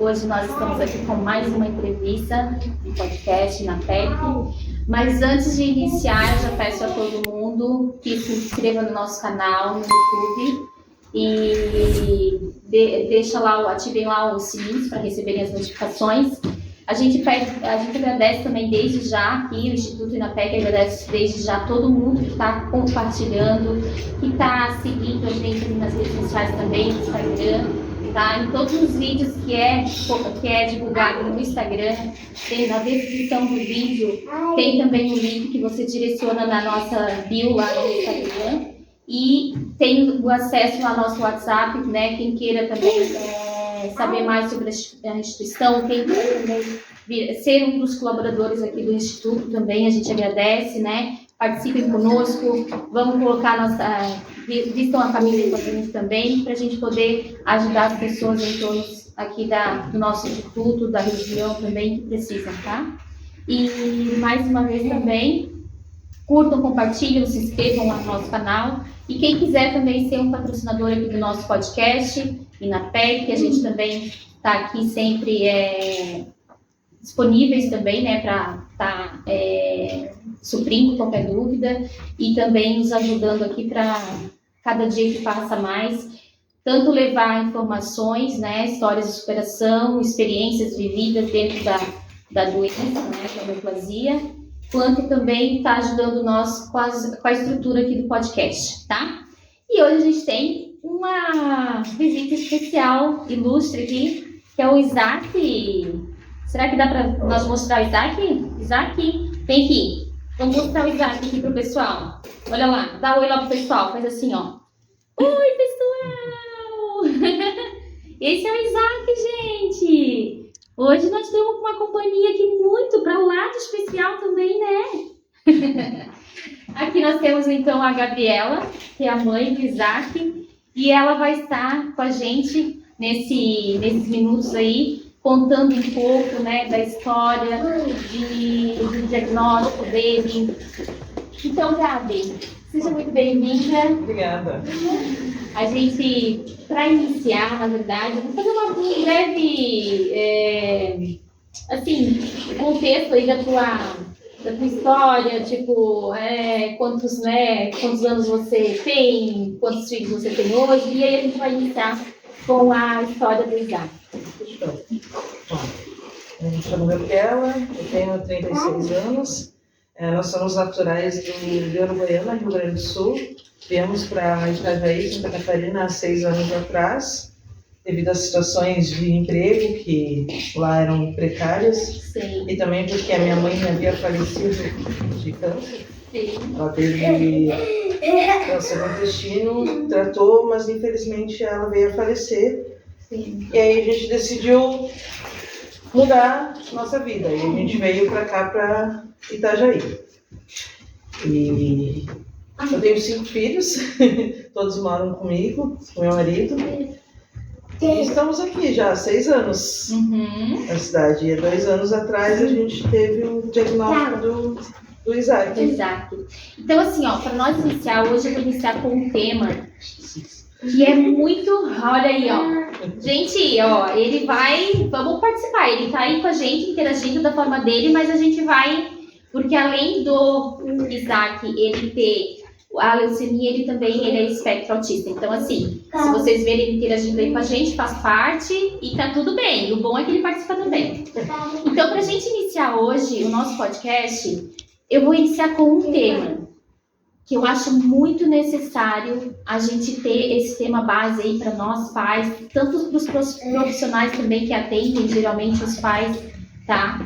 hoje nós estamos aqui com mais uma entrevista de podcast na PEC. Mas antes de iniciar, eu já peço a todo mundo que se inscreva no nosso canal no YouTube e ativem lá os sininhos para receberem as notificações. A gente agradece também desde já aqui, o Instituto Inapec agradece desde já todo mundo que está compartilhando, que está seguindo a gente nas redes sociais também, no Instagram, tá? Em todos os vídeos que é divulgado no Instagram, na descrição do vídeo, tem também um link que você direciona na nossa bio lá no Instagram. E tem o acesso ao nosso WhatsApp, né? Quem queira também saber mais sobre a instituição, quem queira também ser um dos colaboradores aqui do Instituto também, a gente agradece, né? Participem conosco, vamos colocar vistam a família com a gente também, para a gente poder ajudar as pessoas em torno aqui do nosso Instituto, da região também, que precisam, tá? E mais uma vez também, curtam, compartilhem, se inscrevam no nosso canal. E quem quiser também ser um patrocinador aqui do nosso podcast, Inapec, que a gente também está aqui sempre disponíveis também, né, para estar suprindo qualquer dúvida e também nos ajudando aqui para cada dia que passa mais, tanto levar informações, né, histórias de superação, experiências vividas dentro da doença, né, da neoplasia, quanto também está ajudando nós com a estrutura aqui do podcast, tá? E hoje a gente tem uma visita especial, ilustre aqui, que é o Isaac. Será que dá para nós mostrar o Isaac? Isaac, vem aqui. Vamos mostrar o Isaac aqui pro pessoal. Olha lá, dá um oi lá pro pessoal, faz assim, ó. Oi, pessoal! Esse é o Isaac, gente! Hoje nós temos uma companhia aqui muito para lá de especial também, né? Aqui nós temos então a Gabriela, que é a mãe do Isaac, e ela vai estar com a gente nesses minutos aí, contando um pouco, né, da história, do diagnóstico dele. Então, Gabi, seja muito bem-vinda. Obrigada. A gente, para iniciar, na verdade, vou fazer uma breve, contexto aí da tua história, tipo, quantos anos você tem, quantos filhos você tem hoje, e aí a gente vai iniciar com a história do Isaac. Eu me chamo Gabriela, eu tenho 36 anos, nós somos naturais de Uruguaiana, Rio Grande do Sul. Viemos para Itajaí, Santa Catarina, há 6 anos atrás, devido às situações de emprego que lá eram precárias. Sim. E também porque a minha mãe havia falecido de câncer. Sim. Ela teve câncer no intestino, tratou, mas infelizmente ela veio a falecer. Sim. E aí a gente decidiu mudar nossa vida. E a gente veio para cá, para Itajaí. E eu tenho 5 filhos, todos moram comigo, com meu marido. E estamos aqui já há 6 anos na cidade. E há 2 anos atrás a gente teve o diagnóstico do Isaac. Exato. Então, assim, ó, para nós iniciar, hoje eu vou iniciar com um tema que é muito... Olha aí, ó. Gente, ó, vamos participar. Ele tá aí com a gente, interagindo da forma dele, mas a gente vai... Porque além do Isaac, ele ter a leucemia, ele é espectro autista. Então, assim, se vocês verem ele interagindo aí com a gente, faz parte e tá tudo bem. O bom é que ele participa também. Então, pra gente iniciar hoje o nosso podcast, eu vou iniciar com um tema que eu acho muito necessário a gente ter esse tema base aí para nós pais, tanto para os profissionais também que atendem, geralmente os pais, tá?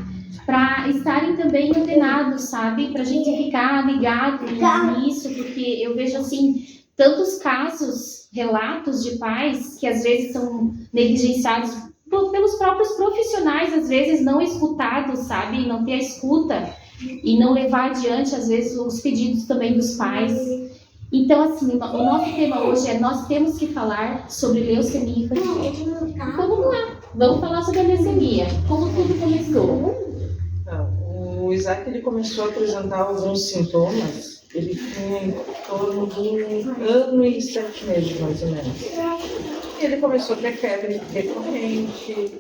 Para estarem também antenados, sabe? Para a gente ficar ligado nisso, porque eu vejo, assim, tantos casos, relatos de pais que às vezes são negligenciados pelos próprios profissionais, às vezes não escutados, sabe? Não ter a escuta e não levar adiante, às vezes, os pedidos também dos pais. Então, assim, o nosso tema hoje é: nós temos que falar sobre leucemia infantil. Então, vamos lá. Vamos falar sobre a leucemia. Como tudo começou? O Isaac, ele começou a apresentar alguns sintomas. Ele tinha em torno de 1 ano e 7 meses, mais ou menos. Ele começou a ter febre recorrente,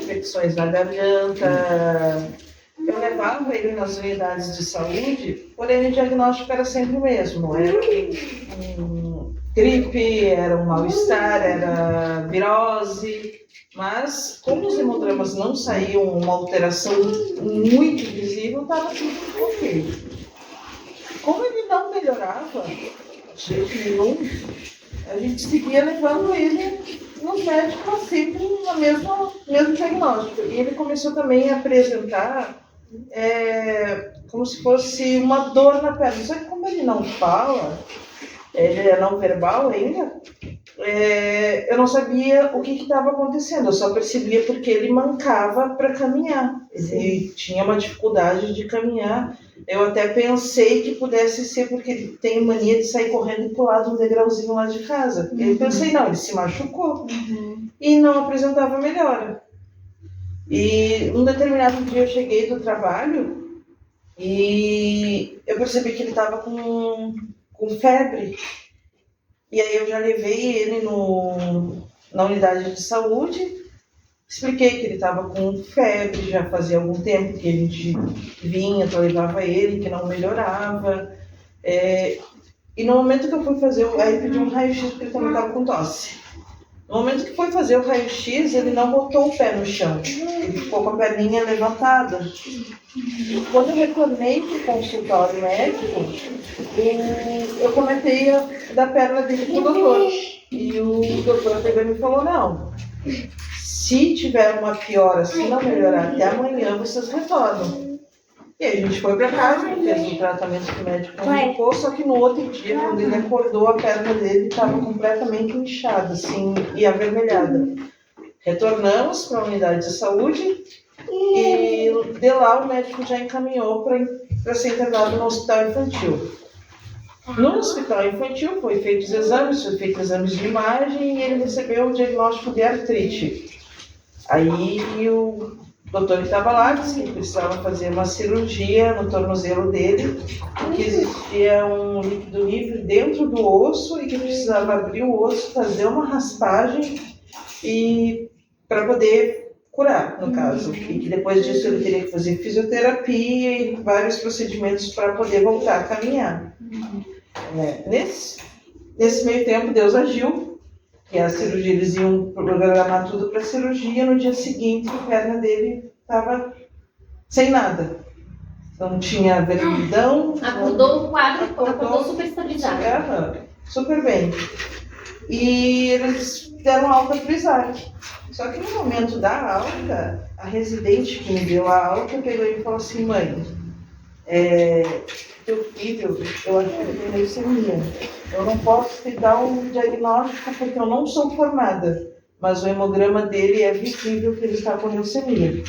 infecções na garganta. Eu levava ele nas unidades de saúde, porém o diagnóstico era sempre o mesmo. Era gripe, era um mal-estar, era virose. Mas, como os hemogramas não saíam uma alteração muito visível, estava tudo ok. Como ele não melhorava, de jeito nenhum, a gente seguia levando ele nos médicos sempre no mesmo diagnóstico. E ele começou também a apresentar como se fosse uma dor na perna. Só que como ele não fala, ele é não verbal ainda, eu não sabia o que estava acontecendo, eu só percebia porque ele mancava para caminhar. Ele tinha uma dificuldade de caminhar. Eu até pensei que pudesse ser porque ele tem mania de sair correndo e pular de um degrauzinho lá de casa. Eu pensei, não, ele se machucou e não apresentava melhora. E um determinado dia eu cheguei do trabalho e eu percebi que ele estava com febre. E aí eu já levei ele na unidade de saúde, expliquei que ele estava com febre, já fazia algum tempo que a gente vinha, eu levava ele, que não melhorava. E no momento que eu fui fazer, aí pedi um raio-x porque ele também estava com tosse. No momento que foi fazer o raio-x, ele não botou o pé no chão, ele ficou com a perninha levantada. Quando eu retornei para o consultório médico, eu comentei da perna dele com o doutor. E o doutor pegou e me falou, não, se tiver uma piora, se não melhorar até amanhã, vocês retornam. E aí a gente foi para casa, fez o tratamento que o médico indicou, só que no outro dia, quando ele acordou, a perna dele estava completamente inchada, assim, e avermelhada. Retornamos para a unidade de saúde e de lá o médico já encaminhou para ser internado no hospital infantil. No hospital infantil foi feitos exames de imagem e ele recebeu o diagnóstico de artrite. Aí o doutor que estava lá disse que precisava fazer uma cirurgia no tornozelo dele, que existia um líquido livre dentro do osso e que precisava abrir o osso, fazer uma raspagem e para poder curar, no caso. E que depois disso ele teria que fazer fisioterapia e vários procedimentos para poder voltar a caminhar. Nesse meio tempo, Deus agiu. Que a cirurgia, eles iam programar tudo para a cirurgia, no dia seguinte a perna dele estava sem nada. Não tinha vermelhidão. Acordou o quadro, acordou super estabilizado. Super bem. E eles deram alta para o Isaac. Só que no momento da alta, a residente que me deu a alta pegou e falou assim, mãe, teu filho, eu acho que ele tem leucemia. Eu não posso te dar um diagnóstico porque eu não sou formada, mas o hemograma dele é visível que ele está com leucemia.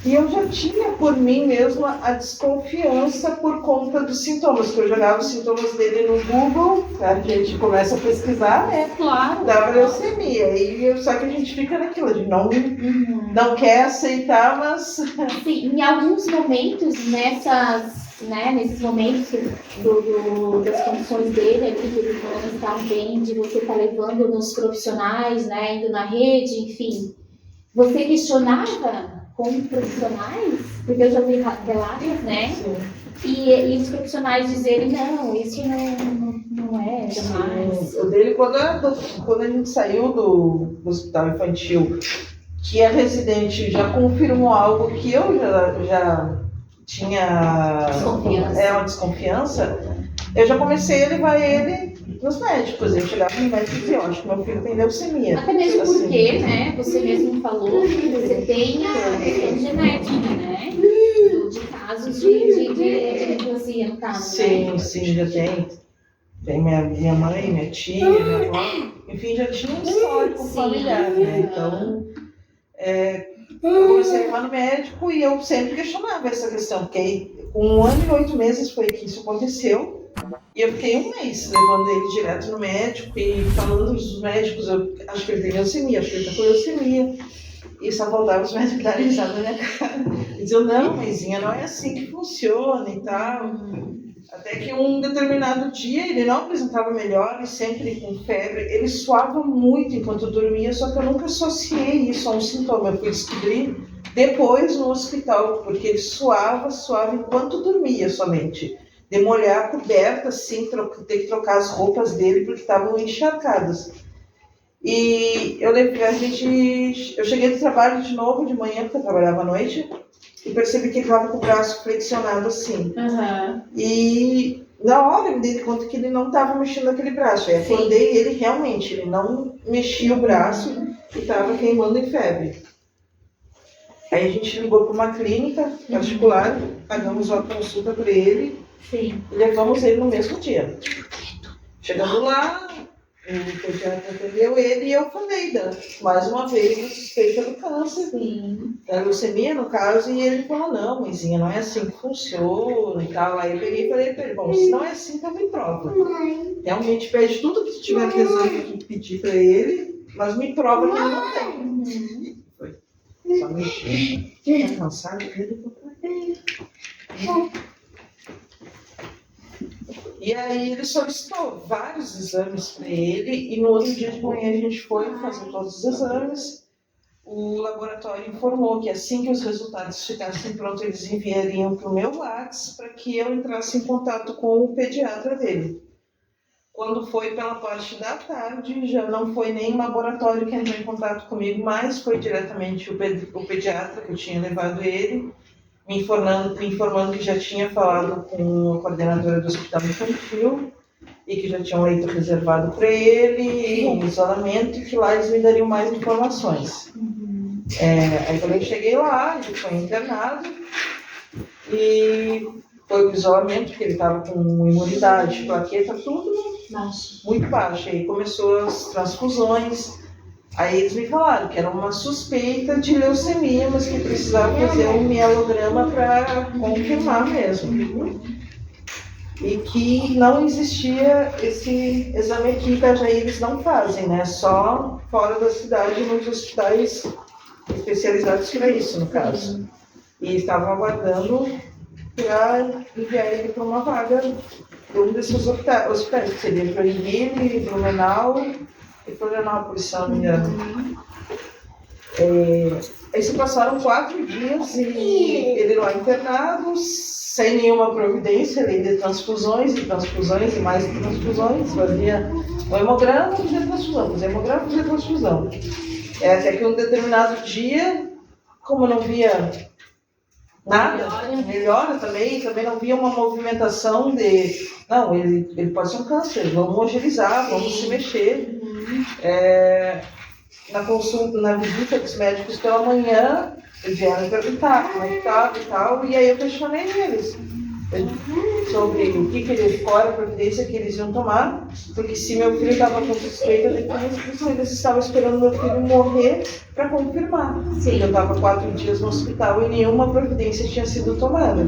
E eu já tinha por mim mesma a desconfiança por conta dos sintomas, que eu jogava os sintomas dele no Google, a gente começa a pesquisar, né? Claro. Dava leucemia, só que a gente fica naquilo, de não quer aceitar, mas... Sim, em alguns momentos, nesses momentos das condições dele, que ele não está bem, de você estar levando nos profissionais, né, indo na rede, enfim, você questionava com profissionais, porque eu já vi relatos, né? E os profissionais dizerem, não, isso não é jamais. O dele, quando a gente saiu do hospital infantil, que a residente já confirmou algo que eu já tinha uma desconfiança, eu já comecei a levar ele nos médicos. Eu chegava no médico e dizia, acho que meu filho tem leucemia. Até mesmo porque, né, você mesmo falou que você tem a questão genética, né? De casos de neoplasia, no caso, sim, né? Sim, já tem. Tem minha mãe, minha tia, minha avó. Enfim, já tinha um histórico familiar, né? Então, eu comecei a levar no médico e eu sempre questionava essa questão, porque com 1 ano e 8 meses foi que isso aconteceu. E eu fiquei 1 mês levando ele direto no médico e falando dos médicos, eu acho que ele tem leucemia, acho que ele está com leucemia. E só faltava os médicos darem risada na minha cara. E diziam, não, mãezinha, não é assim que funciona e tal. Até que um determinado dia ele não apresentava melhor e sempre com febre. Ele suava muito enquanto dormia, só que eu nunca associei isso a um sintoma. Eu fui descobrir depois no hospital, porque ele suava enquanto dormia somente. De molhar a coberta, assim, ter que trocar as roupas dele porque estavam encharcadas. E eu cheguei do trabalho de novo de manhã, porque eu trabalhava à noite, e percebi que ele estava com o braço flexionado assim. Uhum. E na hora eu me dei conta que ele não estava mexendo aquele braço. Aí acordei ele realmente, ele não mexia o braço e estava queimando em febre. Aí a gente ligou para uma clínica particular, pagamos uma consulta para ele. Sim. E levamos ele no mesmo dia. Chegando lá, o pediatra atendeu ele e eu falei, mais uma vez, a suspeita do câncer. Sim. Da leucemia, no caso, e ele falou, não, mãezinha, não é assim que funciona e tal. Aí eu peguei e falei para ele, bom, se não é assim, então me prova. Realmente pede tudo que tiver que exame que pedir para ele, mas me prova que ele não tem. Foi. Só mexer. Tá cansado? E aí ele solicitou vários exames para ele e no outro dia de manhã a gente foi fazer todos os exames. O laboratório informou que assim que os resultados ficassem prontos, eles enviariam para o meu WhatsApp para que eu entrasse em contato com o pediatra dele. Quando foi pela parte da tarde, já não foi nem o laboratório que entrou em contato comigo, mas foi diretamente o pediatra que eu tinha levado ele, me informando que já tinha falado com a coordenadora do hospital infantil e que já tinha um leito reservado para ele, em isolamento, e que lá eles me dariam mais informações. Aí quando eu cheguei lá, ele foi internado e foi para o isolamento, porque ele estava com imunidade, plaqueta, tudo muito baixa. Aí começou as transfusões. Aí eles me falaram que era uma suspeita de leucemia, mas que precisava fazer um mielograma para confirmar mesmo. E que não existia esse exame aqui, que já eles não fazem, né? Só fora da cidade, nos hospitais especializados para isso, no caso. E estavam aguardando para enviar ele para uma vaga de um desses hospitais, que seria Joinville, Blumenau e Florianópolis, se não me engano. Aí se passaram 4 dias e ele lá internado, sem nenhuma providência, além de transfusões e mais transfusões, fazia o hemograma, fazia transfusão, fazia hemograma, fazia transfusão. Até que um determinado dia, como não via nada, melhora também não via uma movimentação de, não, ele pode ser um câncer, vamos agilizar, vamos se mexer. Na consulta, na visita dos médicos pela manhã, eles vieram perguntar como é que estava e tal, e aí eu questionei eles sobre o que eles, qual era a providência que eles iam tomar, porque se meu filho estava com suspeita de câncer, eles estavam esperando meu filho morrer para confirmar. Sim. Eu estava 4 dias no hospital e nenhuma providência tinha sido tomada.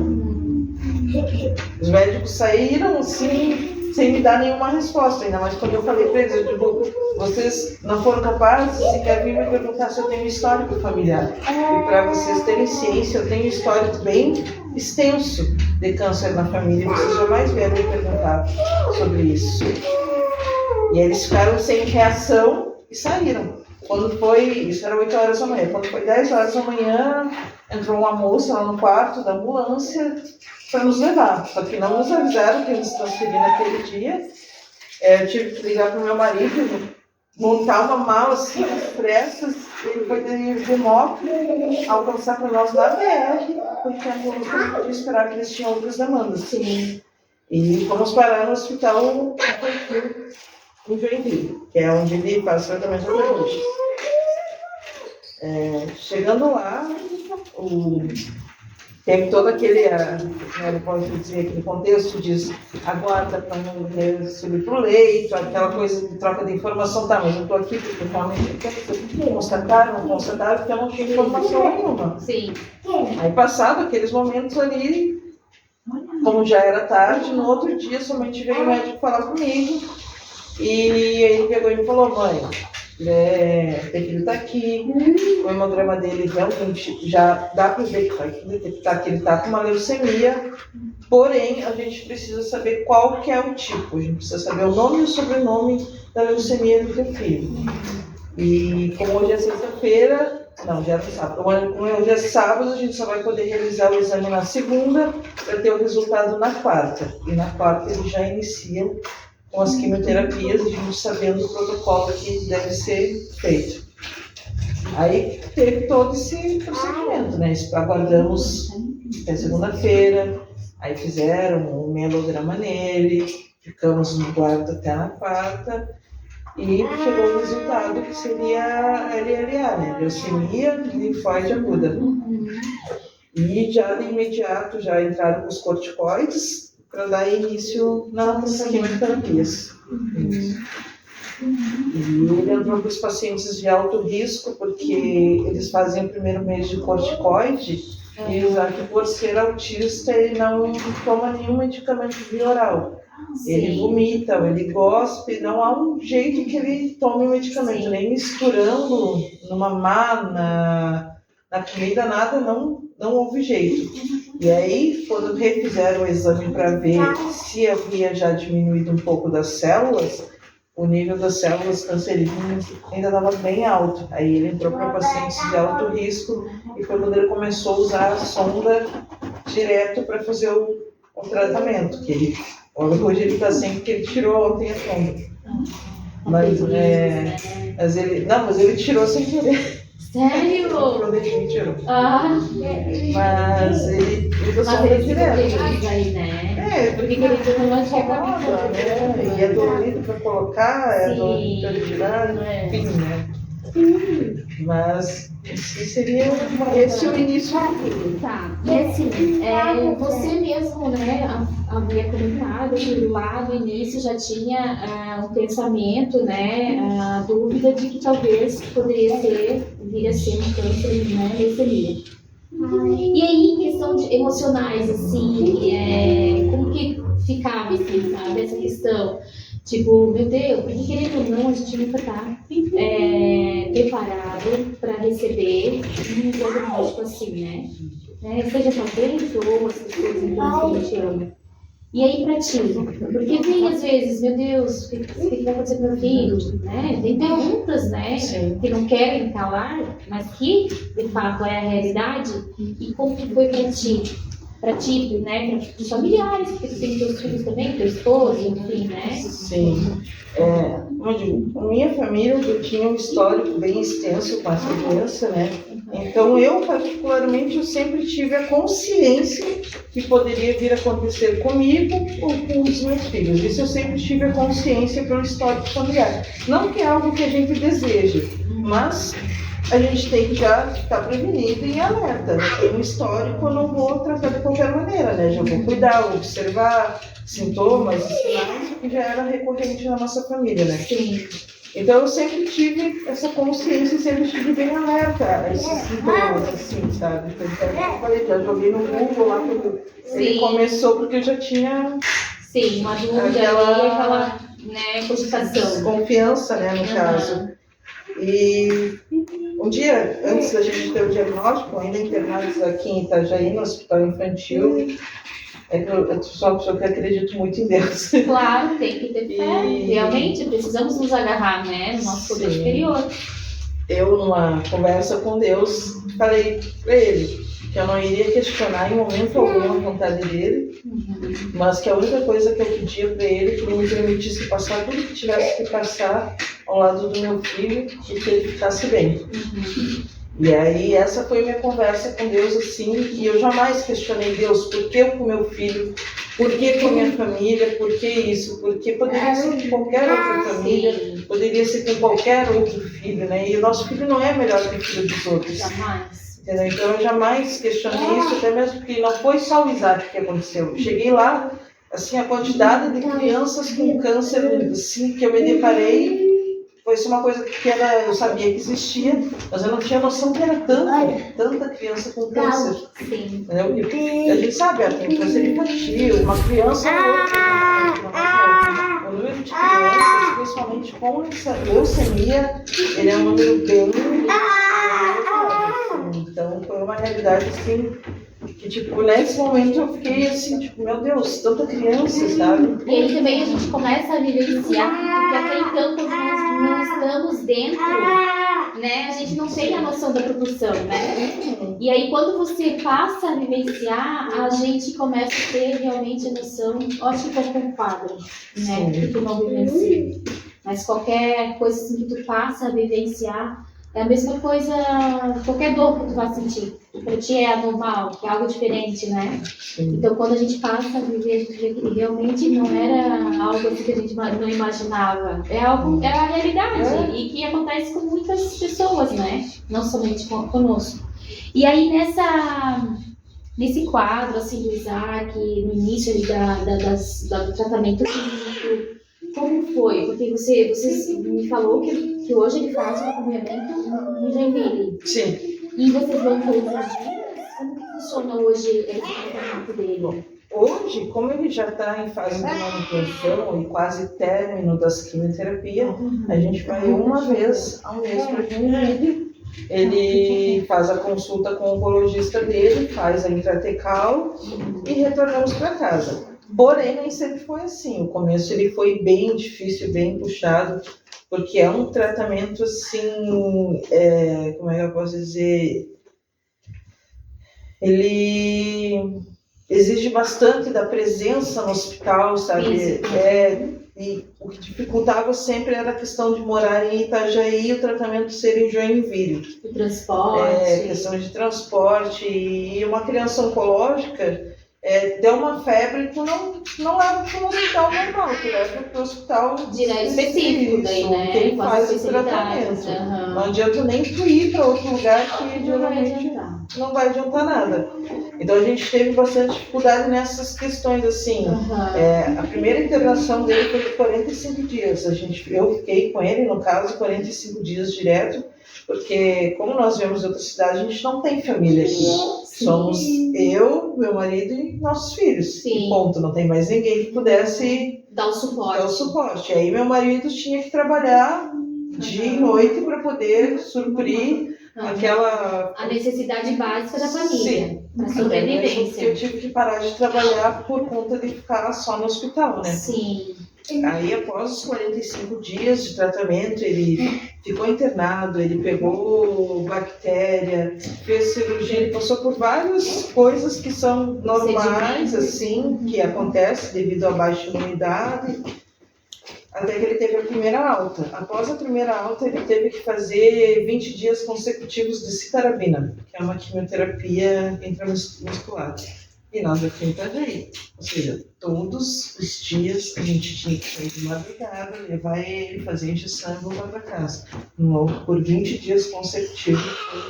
Os médicos saíram assim, sem me dar nenhuma resposta, ainda mais quando eu falei para eles, eu digo, vocês não foram capazes, se quer vir me perguntar se eu tenho histórico familiar. E para vocês terem ciência, eu tenho histórico bem extenso de câncer na família, vocês jamais vieram me perguntar sobre isso. E eles ficaram sem reação e saíram. Quando foi, isso era 8 horas da manhã, quando foi 10 horas da manhã, entrou uma moça lá no quarto da ambulância para nos levar, só que não nos avisaram que eles transferiram naquele dia. Eu tive que ligar para o meu marido, montar uma mala assim, às pressas, ele foi de moto, alcançar para nós na BR, porque a ambulância não podia esperar que eles tinham outras demandas. Sim. E fomos parar no hospital em Joinville, que é onde ele faz tratamento até hoje. Chegando lá, teve todo aquele, eu posso dizer, aquele contexto de aguarda para não subir para o leito, aquela coisa de troca de informação, tá, mas eu estou aqui porque realmente constataram, porque eu não tinha informação nenhuma. Sim. Aí passado aqueles momentos ali, como já era tarde, no outro dia somente veio o médico falar comigo, e ele pegou e me falou, mãe, Tem que ele tá aqui. O hemograma dele realmente já dá para ver que vai detectar que ele está com uma leucemia, porém a gente precisa saber qual que é o tipo, a gente precisa saber o nome e o sobrenome da leucemia do teu filho. E como hoje é sexta-feira, não, já é sábado. Como hoje é sábado, a gente só vai poder realizar o exame na segunda para ter o resultado na quarta. E na quarta ele já inicia com as quimioterapias, a gente sabendo o protocolo que deve ser feito. Aí teve todo esse procedimento, né? Aguardamos até segunda-feira, aí fizeram um mielograma nele, ficamos no guarda até na quarta, e chegou o resultado que seria a LLA, né? Leucemia linfóide aguda. E já de imediato já entraram com os corticoides para dar início nas quimioterapias. E ele entrou para os pacientes de alto risco, porque eles fazem o primeiro mês de corticoide, e já que por ser autista ele não toma nenhum medicamento via oral. Ele vomita, ele gospe, não há um jeito que ele tome o medicamento, nem misturando no mamar, na comida, nada, não houve jeito. E aí, quando refizeram o exame para ver se havia já diminuído um pouco das células, o nível das células cancerígenas ainda estava bem alto. Aí ele entrou para pacientes de alto risco e foi quando ele começou a usar a sonda direto para fazer o tratamento, que ele, hoje ele está sem, porque ele tirou ontem a sonda. Mas ele tirou sem querer. Sério? Quando ele tirou. Mas ele usa sonda Mas direto. aí, né? Porque ele não é e é dolorido para colocar, é dolorido para tirar, enfim, né? Mas esse seria esse é o início. Tá. E assim, você mesmo, né, havia comentado que lá no início já tinha um pensamento, né, a dúvida de que talvez poderia vir a ser um câncer, né, leucemia. E aí, em questão de emocionais, assim, como que ficava, assim, sabe, essa questão? Tipo, meu Deus, porque querendo ou não, a gente nunca está preparado para receber um diagnóstico assim, né? Seja talento ou essas coisas então, que a gente ama. E aí, pra ti, porque vem às vezes, meu Deus, o que vai acontecer com meu filho, né? Tem perguntas, né, que não querem calar, mas que, de fato, é a realidade. E como que foi pra ti? Para ti, né, para os familiares, porque tu tem teus filhos também, teu esposo, enfim, né? Sim. Como eu digo, a minha família eu tinha um histórico bem extenso com essa doença, né? Então eu, particularmente, eu sempre tive a consciência que poderia vir a acontecer comigo ou com os meus filhos. Isso eu sempre tive a consciência pelo histórico familiar. Não que é algo que a gente deseje, mas a gente tem que já ficar prevenido e alerta. Tem um histórico, eu não vou tratar de qualquer maneira, né? Já vou cuidar, observar sintomas e sinais, que já era recorrente na nossa família, né? Sim. Então eu sempre tive essa consciência e sempre estive bem alerta a esses sintomas, assim, sabe? Então, eu falei, já joguei no Google lá quando ele começou, porque eu já tinha... Sim, uma dúvida aquela, né, cogitação. Desconfiança, né, no caso. E um dia antes da gente ter o diagnóstico, ainda internados aqui em Itajaí, no Hospital Infantil, eu sou uma pessoa que acredito muito em Deus. Claro, tem que ter fé. Realmente, precisamos nos agarrar, né, no nosso poder superior. Eu, numa conversa com Deus, falei para ele que eu não iria questionar em momento algum a vontade dele, mas que a única coisa que eu pedia para ele é que ele me permitisse passar tudo que tivesse que passar ao lado do meu filho e que ele ficasse bem. E aí essa foi a minha conversa com Deus, assim, e eu jamais questionei Deus, por que com meu filho, por que com a minha família, por que isso, porque poderia ser com qualquer outra família, poderia ser com qualquer outro filho, né? E o nosso filho não é melhor que o filho dos outros. Jamais. Entendeu? Então eu jamais questionei isso, até mesmo porque não foi só o Isaac que aconteceu. Cheguei lá, assim, a quantidade de crianças com câncer, assim, que eu me deparei, foi uma coisa que eu sabia que existia, mas eu não tinha noção que era tanta criança com câncer. Sim. A gente sabe, tem câncer infantil, uma criança ou outra, no número de crianças, principalmente com essa leucemia, ele é um número bem então foi uma realidade assim, que tipo, nesse momento eu fiquei assim, tipo, meu Deus, tanta criança, sabe? E aí também a gente começa a vivenciar, porque até então, quando nós não estamos dentro, né, a gente não tem a noção da proporção, né? E aí quando você passa a vivenciar, a gente começa a ter realmente a noção, acho que como um quadro, né, que tu não vivencia. Mas qualquer coisa assim que tu passa a vivenciar, é a mesma coisa, qualquer dor que tu vai sentir. Para ti é anormal, que é algo diferente, né? Sim. Então, quando a gente passa a viver, a gente vê que realmente não era algo assim que a gente não imaginava. É algo, é a realidade. E que acontece com muitas pessoas, né? Não somente conosco. E aí, nesse quadro, assim, do Isaac, no início ali do tratamento clínico, como foi? Porque você me falou que hoje ele faz o acompanhamento no Joinville. Sim. E vocês vão todos os dias? Como que funciona hoje esse tratamento dele? Hoje, como ele já está em fase de manutenção e quase término das quimioterapia, a gente vai uma vez ao mês para Joinville. Ele faz a consulta com o oncologista dele, faz a intratecal e retornamos para casa. Porém, nem sempre foi assim. O começo ele foi bem difícil, bem puxado, porque é um tratamento assim, como é que eu posso dizer? Ele exige bastante da presença no hospital, sabe? E o que dificultava sempre era a questão de morar em Itajaí e o tratamento ser em Joinville. O transporte. Questão de transporte. E uma criança oncológica, deu uma febre, tu não leva para um hospital normal, tu leva para o hospital específico daí, né? Quem faz o tratamento. Uhum. Não adianta nem tu ir para outro lugar que geralmente não vai adiantar nada. Então a gente teve bastante dificuldade nessas questões assim. A primeira internação dele foi de 45 dias. Eu fiquei com ele, no caso, 45 dias direto, porque como nós viemos de outra cidade, a gente não tem família aqui. Sim. Somos eu, meu marido e nossos filhos. Sim. E ponto, não tem mais ninguém que pudesse dar o suporte. Aí meu marido tinha que trabalhar dia e noite para poder suprir a necessidade básica da família, para sobrevivência. Eu tive que parar de trabalhar por conta de ficar só no hospital, né? Sim. Aí, após os 45 dias de tratamento, ele ficou internado, ele pegou bactéria, fez cirurgia, ele passou por várias coisas que são normais, assim, que acontecem devido à baixa imunidade, até que ele teve a primeira alta. Após a primeira alta, ele teve que fazer 20 dias consecutivos de citarabina, que é uma quimioterapia intramuscular. E nós aqui em Itajaí. Ou seja, todos os dias a gente tinha que sair de madrugada, levar ele, fazer injeção e voltar para casa. Por 20 dias consecutivos foi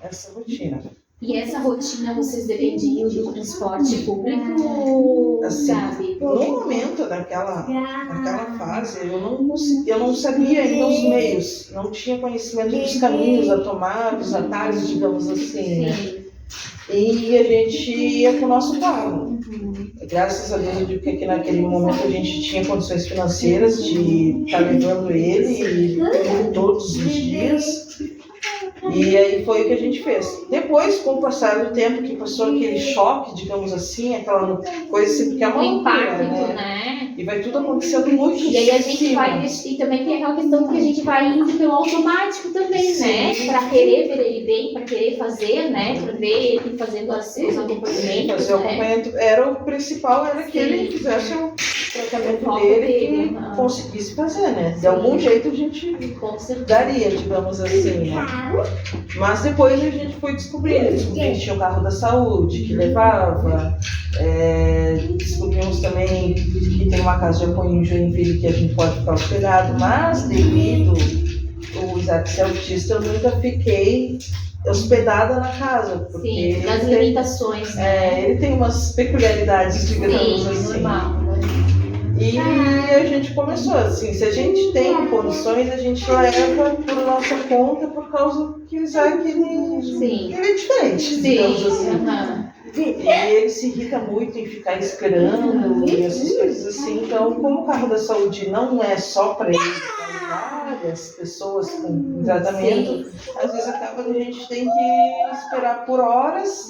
essa rotina. E essa rotina vocês dependiam do transporte público, assim, sabe? No momento daquela fase, eu não sabia ainda os meios, não tinha conhecimento dos caminhos a tomar, dos atalhos, digamos assim, né? E a gente ia com o nosso carro. Graças a Deus, eu digo que aqui naquele momento a gente tinha condições financeiras de estar levando ele todos os dias. E aí foi o que a gente fez. Depois, com o passar do tempo, que passou aquele choque, digamos assim, aquela coisa assim, porque é uma impacto, loucura, né? E vai tudo acontecendo muito. E aí a gente vai, e também tem aquela questão que a gente vai indo pelo automático também, Sim. né? Para querer ver ele bem, para querer fazer, né? Para ver ele fazendo os acompanhamentos. Fazer o acompanhamento. Era o principal, era que ele fizesse o tratamento dele que conseguisse fazer, né? De algum jeito a gente daria, digamos assim, né? Mas depois a gente foi descobrindo que a gente tinha o carro da saúde que levava, descobrimos também que tem uma casa de apoio em Joinville que a gente pode ficar hospedado, mas devido o Isaac ser autista, eu nunca fiquei hospedada na casa, porque sim, nas limitações, né? Ele tem umas peculiaridades, digamos assim. Normal. E a gente começou assim, se a gente tem condições, a gente leva por nossa conta, por causa que o Isaac ele é diferente, digamos assim. E ele se irrita muito em ficar esperando e essas coisas assim. Então, como o carro da saúde não é só para ele, para várias pessoas com tratamento, às vezes acaba que a gente tem que esperar por horas.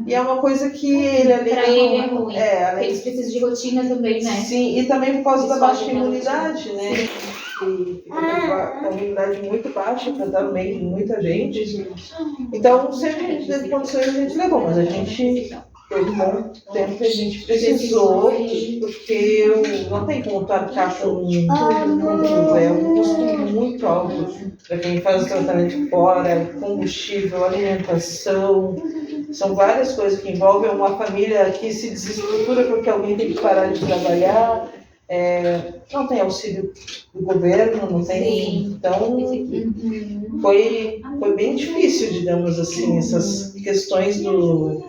E é uma coisa que ele além Para ele é ruim. além Eles precisam de rotina também, né? Sim, e também por causa da baixa imunidade, Sim. né? E fica com a imunidade muito baixa para dar no meio de muita gente. Então, sempre que a gente teve condições, a gente levou, mas a gente, por um bom tempo, a gente precisou, porque não tem como tu arcar com tudo. É um custo muito alto para quem faz o tratamento fora, combustível, alimentação. São várias coisas que envolvem uma família que se desestrutura porque alguém tem que parar de trabalhar. Não tem auxílio do governo, não tem. Sim. Então, foi bem difícil, digamos assim, essas questões do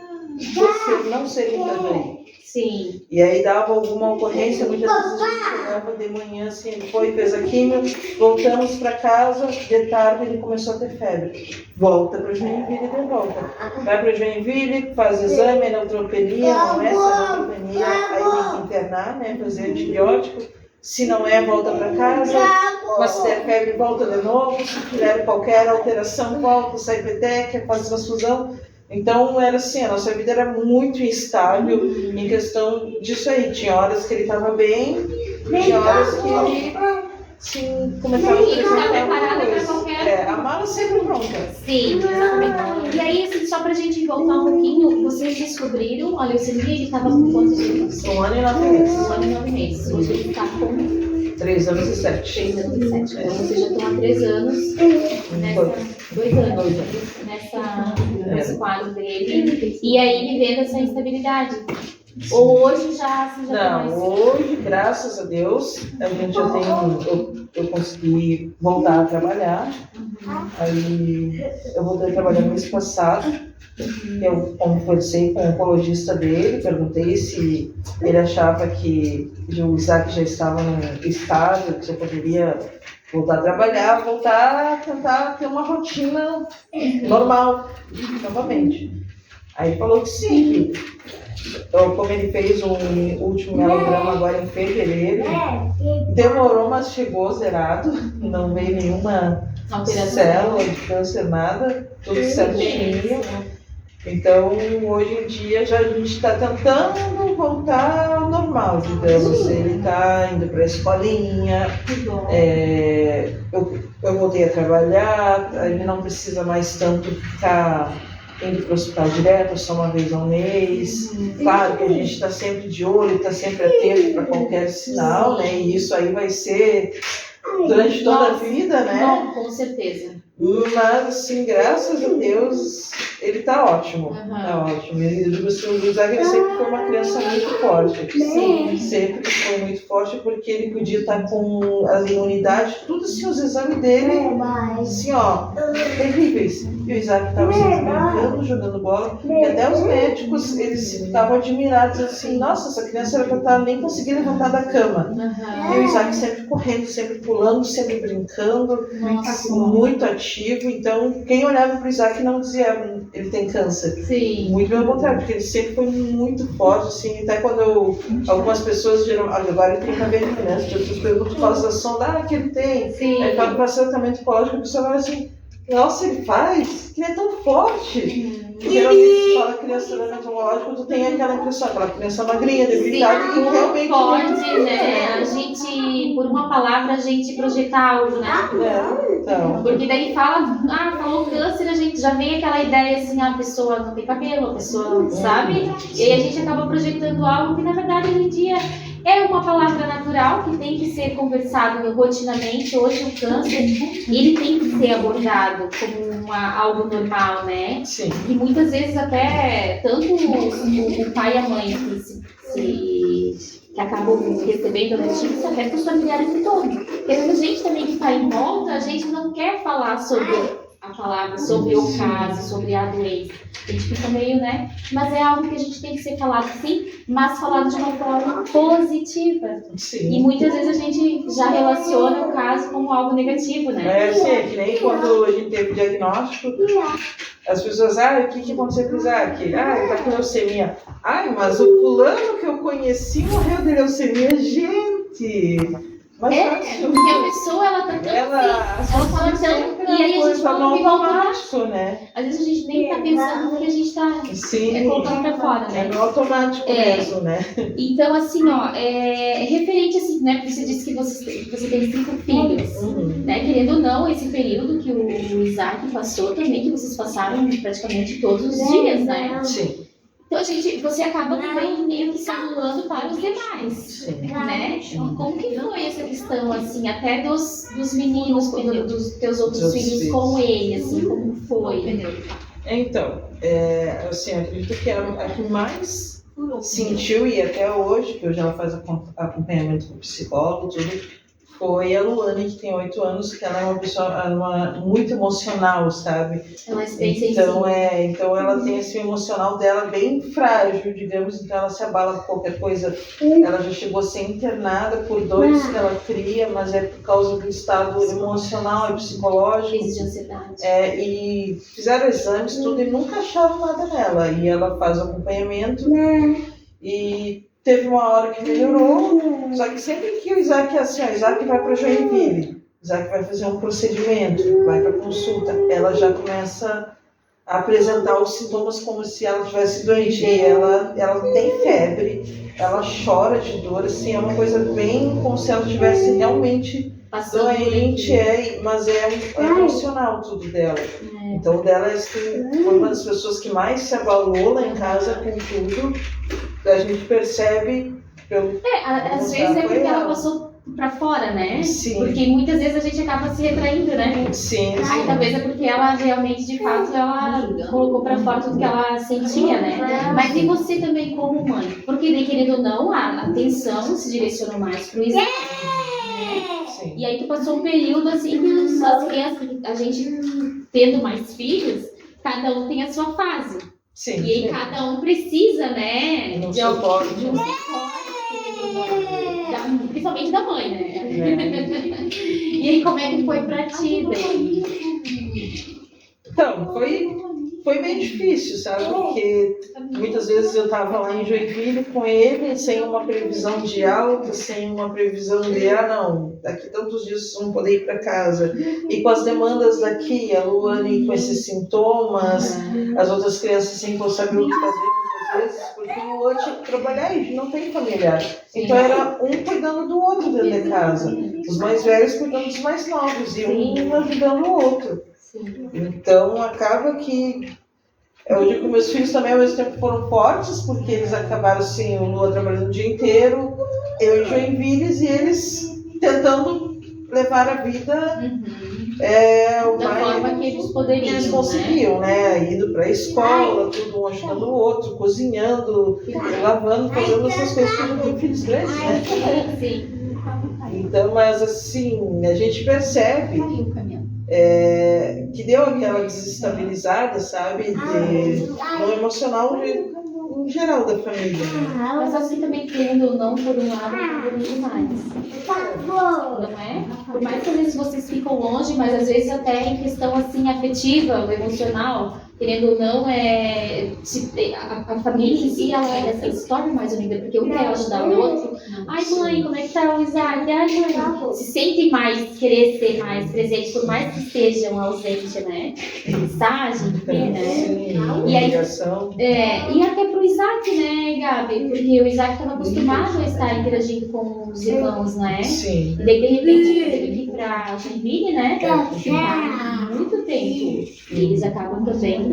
não ser Itajaí. Sim. E aí dava alguma ocorrência, muitas vezes a gente chegava de manhã, assim, ele foi, fez a quimio, voltamos para casa, de tarde ele começou a ter febre. Volta para Joinville e de volta. Vai para Joinville, faz exame, neutropenia, não é essa neutropenia, aí tem que internar, né, fazer antibiótico. Se não é, volta para casa, mas se der febre, volta de novo, se tiver qualquer alteração, volta, sai peteca, faz transfusão. Então, era assim, a nossa vida era muito instável em questão disso aí. Tinha horas que ele estava bem, tinha horas que ele, sim, começava a estar preparada para qualquer... a mala sempre pronta. Sim, exatamente. E aí, assim, só pra gente voltar um pouquinho, vocês descobriram a leucemia, ele estava com quantos anos? 1 ano e 9 meses. 1 ano e 9 meses. Hoje ele está com 3 anos e 7. 3 anos e 7. Então, vocês já estão há 3 anos nessa... 2 anos nesse quadro dele. E aí, vivendo essa instabilidade. Ou hoje já não, hoje, graças a Deus, a gente já tem. Eu consegui voltar a trabalhar. Aí eu voltei a trabalhar no mês passado. Eu conversei com o oncologista dele, perguntei se ele achava que o Isaac já estava num estágio, que já poderia voltar a trabalhar, voltar a tentar ter uma rotina normal, novamente. Aí ele falou que sim, como ele fez um último melograma agora em fevereiro, demorou, mas chegou zerado, não veio nenhuma célula de câncer, nada, tudo certinho. Então, hoje em dia, a gente está tentando voltar ao normal, digamos. Ele está indo para a escolinha, eu voltei a trabalhar, ele não precisa mais tanto ficar indo para o hospital direto, só uma vez ao mês. Claro que a gente está sempre de olho, está sempre atento para qualquer sinal, né? E isso aí vai ser durante toda a vida, né? Bom, com certeza. Mas, assim, graças a Deus, ele tá ótimo. Tá ótimo. Ele, o Isaac sempre foi uma criança muito forte. Sim. Sempre foi muito forte, porque ele podia estar com a imunidade, tudo assim, os exames dele, assim, ó, terríveis. E o Isaac estava sempre brincando, jogando bola. E até os médicos, eles ficavam admirados, assim, nossa, essa criança era pra estar nem conseguir levantar da cama. E o Isaac sempre correndo, sempre pulando, sempre brincando, muito ativo. Então, quem olhava para o Isaac não dizia ele tem câncer. Sim. Muito pelo contrário, porque ele sempre foi muito forte, assim, até quando algumas pessoas geram, agora ele tem cabelo, né? As pessoas perguntam, fazem a sonda, que ele tem. Sim. Aí quando passa o tratamento oncológico, a pessoa vai assim, nossa, ele faz? Que ele é tão forte. Geralmente, fala criança tratamento oncológico, tu tem aquela impressão, aquela criança magrinha, debilitada, que realmente pode, né? A gente, por uma palavra, a gente projeta algo, né? Então. Porque daí falou câncer, a gente já vem aquela ideia assim, a pessoa não tem cabelo, a pessoa, sabe? E aí a gente acaba projetando algo que, na verdade, hoje em dia é uma palavra natural que tem que ser conversado rotineiramente. Hoje o câncer, ele tem que ser abordado como algo normal, né? Sim. E muitas vezes até, tanto o pai e a mãe que acabam recebendo a notícia, até os familiares em torno. Porque a gente também que está em volta, a gente não quer falar sobre a palavra sobre o caso, sobre a doença. A gente fica meio, né? Mas é algo que a gente tem que ser falado sim, mas falado de uma forma positiva. Sim. E muitas vezes a gente já relaciona o caso como algo negativo, né? Sim, é que nem quando a gente teve o diagnóstico, as pessoas, o que aconteceu com o Isaac? Ele tá com leucemia. Mas o fulano que eu conheci morreu de leucemia. Gente, mas porque a pessoa, ela tá tão ela fala tão, e aí a gente fala no automático, né? Às vezes a gente nem tá pensando no que a gente tá colocando pra fora, né? É no automático mesmo, né? Então, assim, referente assim, né? Você disse que você tem 5 filhos, né? Querendo ou não, esse período que o Isaac passou também, que vocês passaram praticamente todos os dias, né? Sim. Então, você acaba também meio que se anulando para os demais, né? Como que foi essa questão, assim, até dos meninos, dos teus outros filhos com ele, assim, como foi? Então, assim, eu acredito que a que mais sentiu, e até hoje, que hoje ela faz acompanhamento com psicólogo, tudo, foi a Luane, que tem 8 anos, que ela é uma pessoa muito emocional, sabe? Ela é bem sensível. Então ela tem esse emocional dela bem frágil, digamos, então ela se abala por qualquer coisa. Ela já chegou a ser internada por dores que ela cria, mas é por causa do estado emocional e psicológico. Crise de ansiedade. E fizeram exames, tudo, e nunca acharam nada nela. E ela faz o acompanhamento e teve uma hora que melhorou, só que sempre que o Isaac o Isaac vai para Joinville, o Isaac vai fazer um procedimento, vai para consulta, ela já começa a apresentar os sintomas como se ela estivesse doente. E ela tem febre, ela chora de dor, assim, é uma coisa bem como se ela estivesse realmente doente, mas é emocional tudo dela. Então dela foi uma das pessoas que mais se abalou lá em casa com tudo. A gente percebe às vezes é porque ela passou pra fora, né? Sim. Porque muitas vezes a gente acaba se retraindo, né? Sim. Aí talvez é porque ela realmente, de fato, ela colocou pra fora tudo que ela sentia, né? Mas e você também como mãe? Porque, daí, querendo ou não, a atenção se direcionou mais pro Isaac, né? Sim. E aí tu passou um período assim, que as crianças, a gente tendo mais filhos, cada um tem a sua fase. Sim. E aí cada um precisa, né? De um suporte, principalmente da mãe, né? E aí como é que foi pra ti daí? Então, foi bem difícil, sabe? Porque muitas vezes eu estava lá em Joinville com ele, sem uma previsão de alta, sem uma previsão de, daqui tantos dias vocês vão poder ir para casa. E com as demandas daqui, a Luane com esses sintomas, as outras crianças sem saber o que fazer muitas vezes, porque o Luane tinha que trabalhar e não tem familiar. Então era um cuidando do outro dentro de casa. Os mais velhos cuidando dos mais novos e um ajudando o outro. Então acaba que eu digo que meus filhos também ao mesmo tempo foram fortes, porque eles acabaram assim, o Lua trabalhando o dia inteiro, eu em Joinville, e eles tentando levar a vida da forma que eles poderiam, eles conseguiam, né? Indo para a escola, tudo um ajudando o outro, cozinhando, lavando, fazendo essas coisas, porque eu tenho filhos grandes, né? Sim. Então, mas assim, a gente percebe que deu aquela desestabilizada, sabe, no emocional em geral da família. Mas assim também querendo ou não, por um lado, por demais. Não é? Por mais que às vezes vocês ficam longe, mas às vezes até em questão assim afetiva, emocional, querendo ou não, a família em si, ela se torna mais unida, porque um quer ajudar o outro. Ai, mãe, como é que tá o Isaac? Ai, mãe, se sente mais, querer ser mais presente, por mais que estejam ausentes, né? Mensagem, né? E aí, e até pro Isaac, né, Gabi? Porque o Isaac estava acostumado a estar interagindo com os irmãos, né? Sim. E daí, de repente, ele teve que ir pra Joinville, né? Ficar muito tempo. E eles acabam também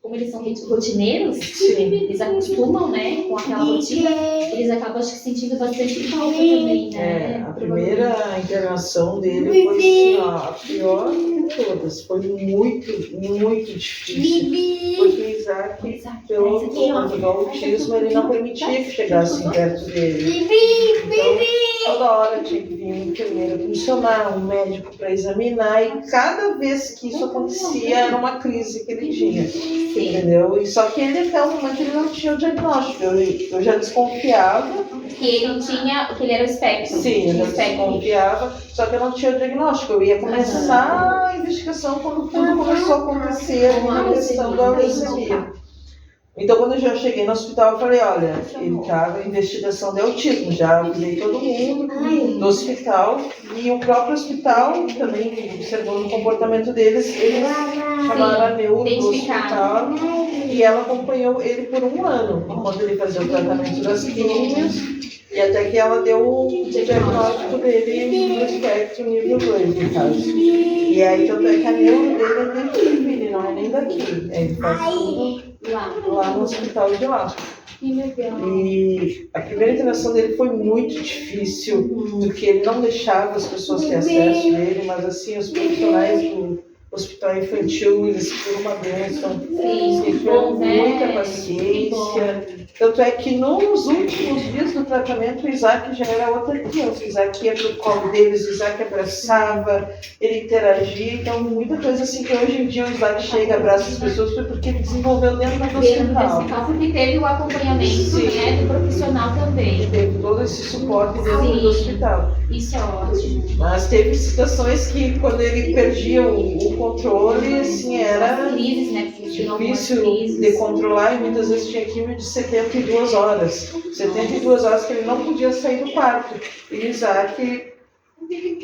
como eles são rotineiros, Sim. eles acostumam, né, com aquela rotina, eles acabam, acho que, sentindo bastante falta também, né? A primeira internação dele foi assim, ó, a pior de todas. Foi muito, muito difícil. Porque o Isaac, pelo do autismo, ele não permitia que chegassem perto dele. Então, toda hora tinha que vir um enfermeiro funcionar, um médico para examinar, e cada vez que isso acontecia era uma crise que ele tinha. Sim. Entendeu? E só que ele até o momento ele não tinha o diagnóstico. Eu já desconfiava. Que ele era o espectro. Sim, eu já desconfiava, só que eu não tinha o diagnóstico. Eu ia começar a investigação quando tudo começou a acontecer na questão da leucemia. Então, quando eu já cheguei no hospital, eu falei, olha, ele estava em investigação de autismo, já avisei todo mundo do hospital, e o próprio hospital, também observando o comportamento deles, eles chamaram a neuro do hospital, e ela acompanhou ele por 1 ano, enquanto ele fazia o tratamento das químicas, e até que ela deu o diagnóstico dele no espectro nível 2, no caso. E aí, tanto é que a neuro dele é desde Joinville, não é nem daqui, ele faz tudo lá no hospital de lá. E a primeira internação dele foi muito difícil, porque ele não deixava as pessoas ter acesso a ele, mas assim, os profissionais do hospital infantil, eles foram uma bênção, eles tiveram muita paciência. Tanto é que nos últimos dias do tratamento, o Isaac já era outra criança. O Isaac ia pro colo deles, o Isaac abraçava, ele interagia. Então, muita coisa assim que hoje em dia o Isaac chega, abraça as pessoas, foi porque ele desenvolveu dentro do hospital. Porque teve o acompanhamento, né, do profissional também. Teve todo esse suporte dentro do hospital. Isso é ótimo. Mas teve situações que, quando ele perdia o controle, assim, era crises, né? difícil de controlar, e muitas vezes tinha químio de 72 horas. 72 horas que ele não podia sair do quarto. E o Isaac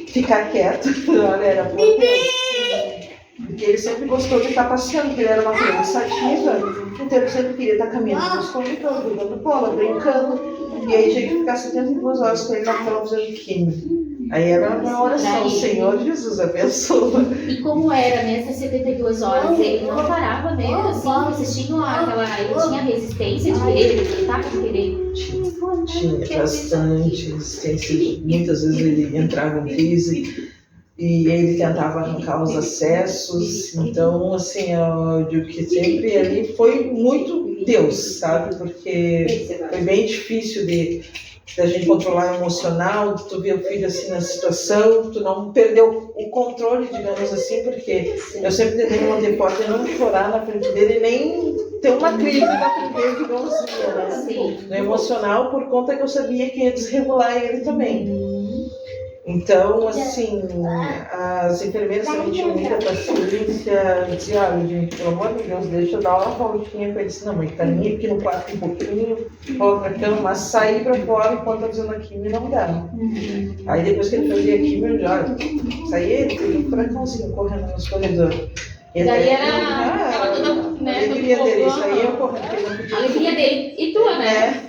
ficar quieto, olha, era muito tempo. Porque ele sempre gostou de estar passeando, porque ele era uma criança ativa, então ele sempre queria estar caminhando no escondido, jogando bola, brincando. E aí tinha que ficar 72 horas com ele na cama fazendo químio. Aí era uma oração, Senhor Jesus, abençoa. E como era nessas 72 horas? Ele não parava mesmo, assim, vocês tinham ele tinha resistência de querer, ele tentava de querer? Tinha bastante resistência, muitas vezes ele entrava em crise e ele tentava arrancar os acessos. Então, assim, eu digo que sempre ali foi muito Deus, sabe? Porque foi bem difícil da gente controlar o emocional, de tu ver o filho assim na situação, tu não perdeu o controle, digamos assim, porque eu sempre tentei me manter forte e não chorar na frente dele, nem ter uma crise na frente dele, digamos assim, né? Sim. No emocional, por conta que eu sabia que ia desregular ele também. Então, assim, as enfermeiras também tinham muita paciência, diziam, olha, gente, pelo amor de Deus, deixa eu dar uma voltinha com ele. Disse, não, mãe, tá nem aqui no quarto um pouquinho, volta pra cama, mas sair pra fora enquanto tá fazendo a químio não dá. Aí depois que ele fazia a químio, eu já saía ele, um furacãozinho correndo nos corredores. E daí era aquela toda, né, alegria dele, isso aí eu correndo, porque ele não podia. Alegria dele e tua, né?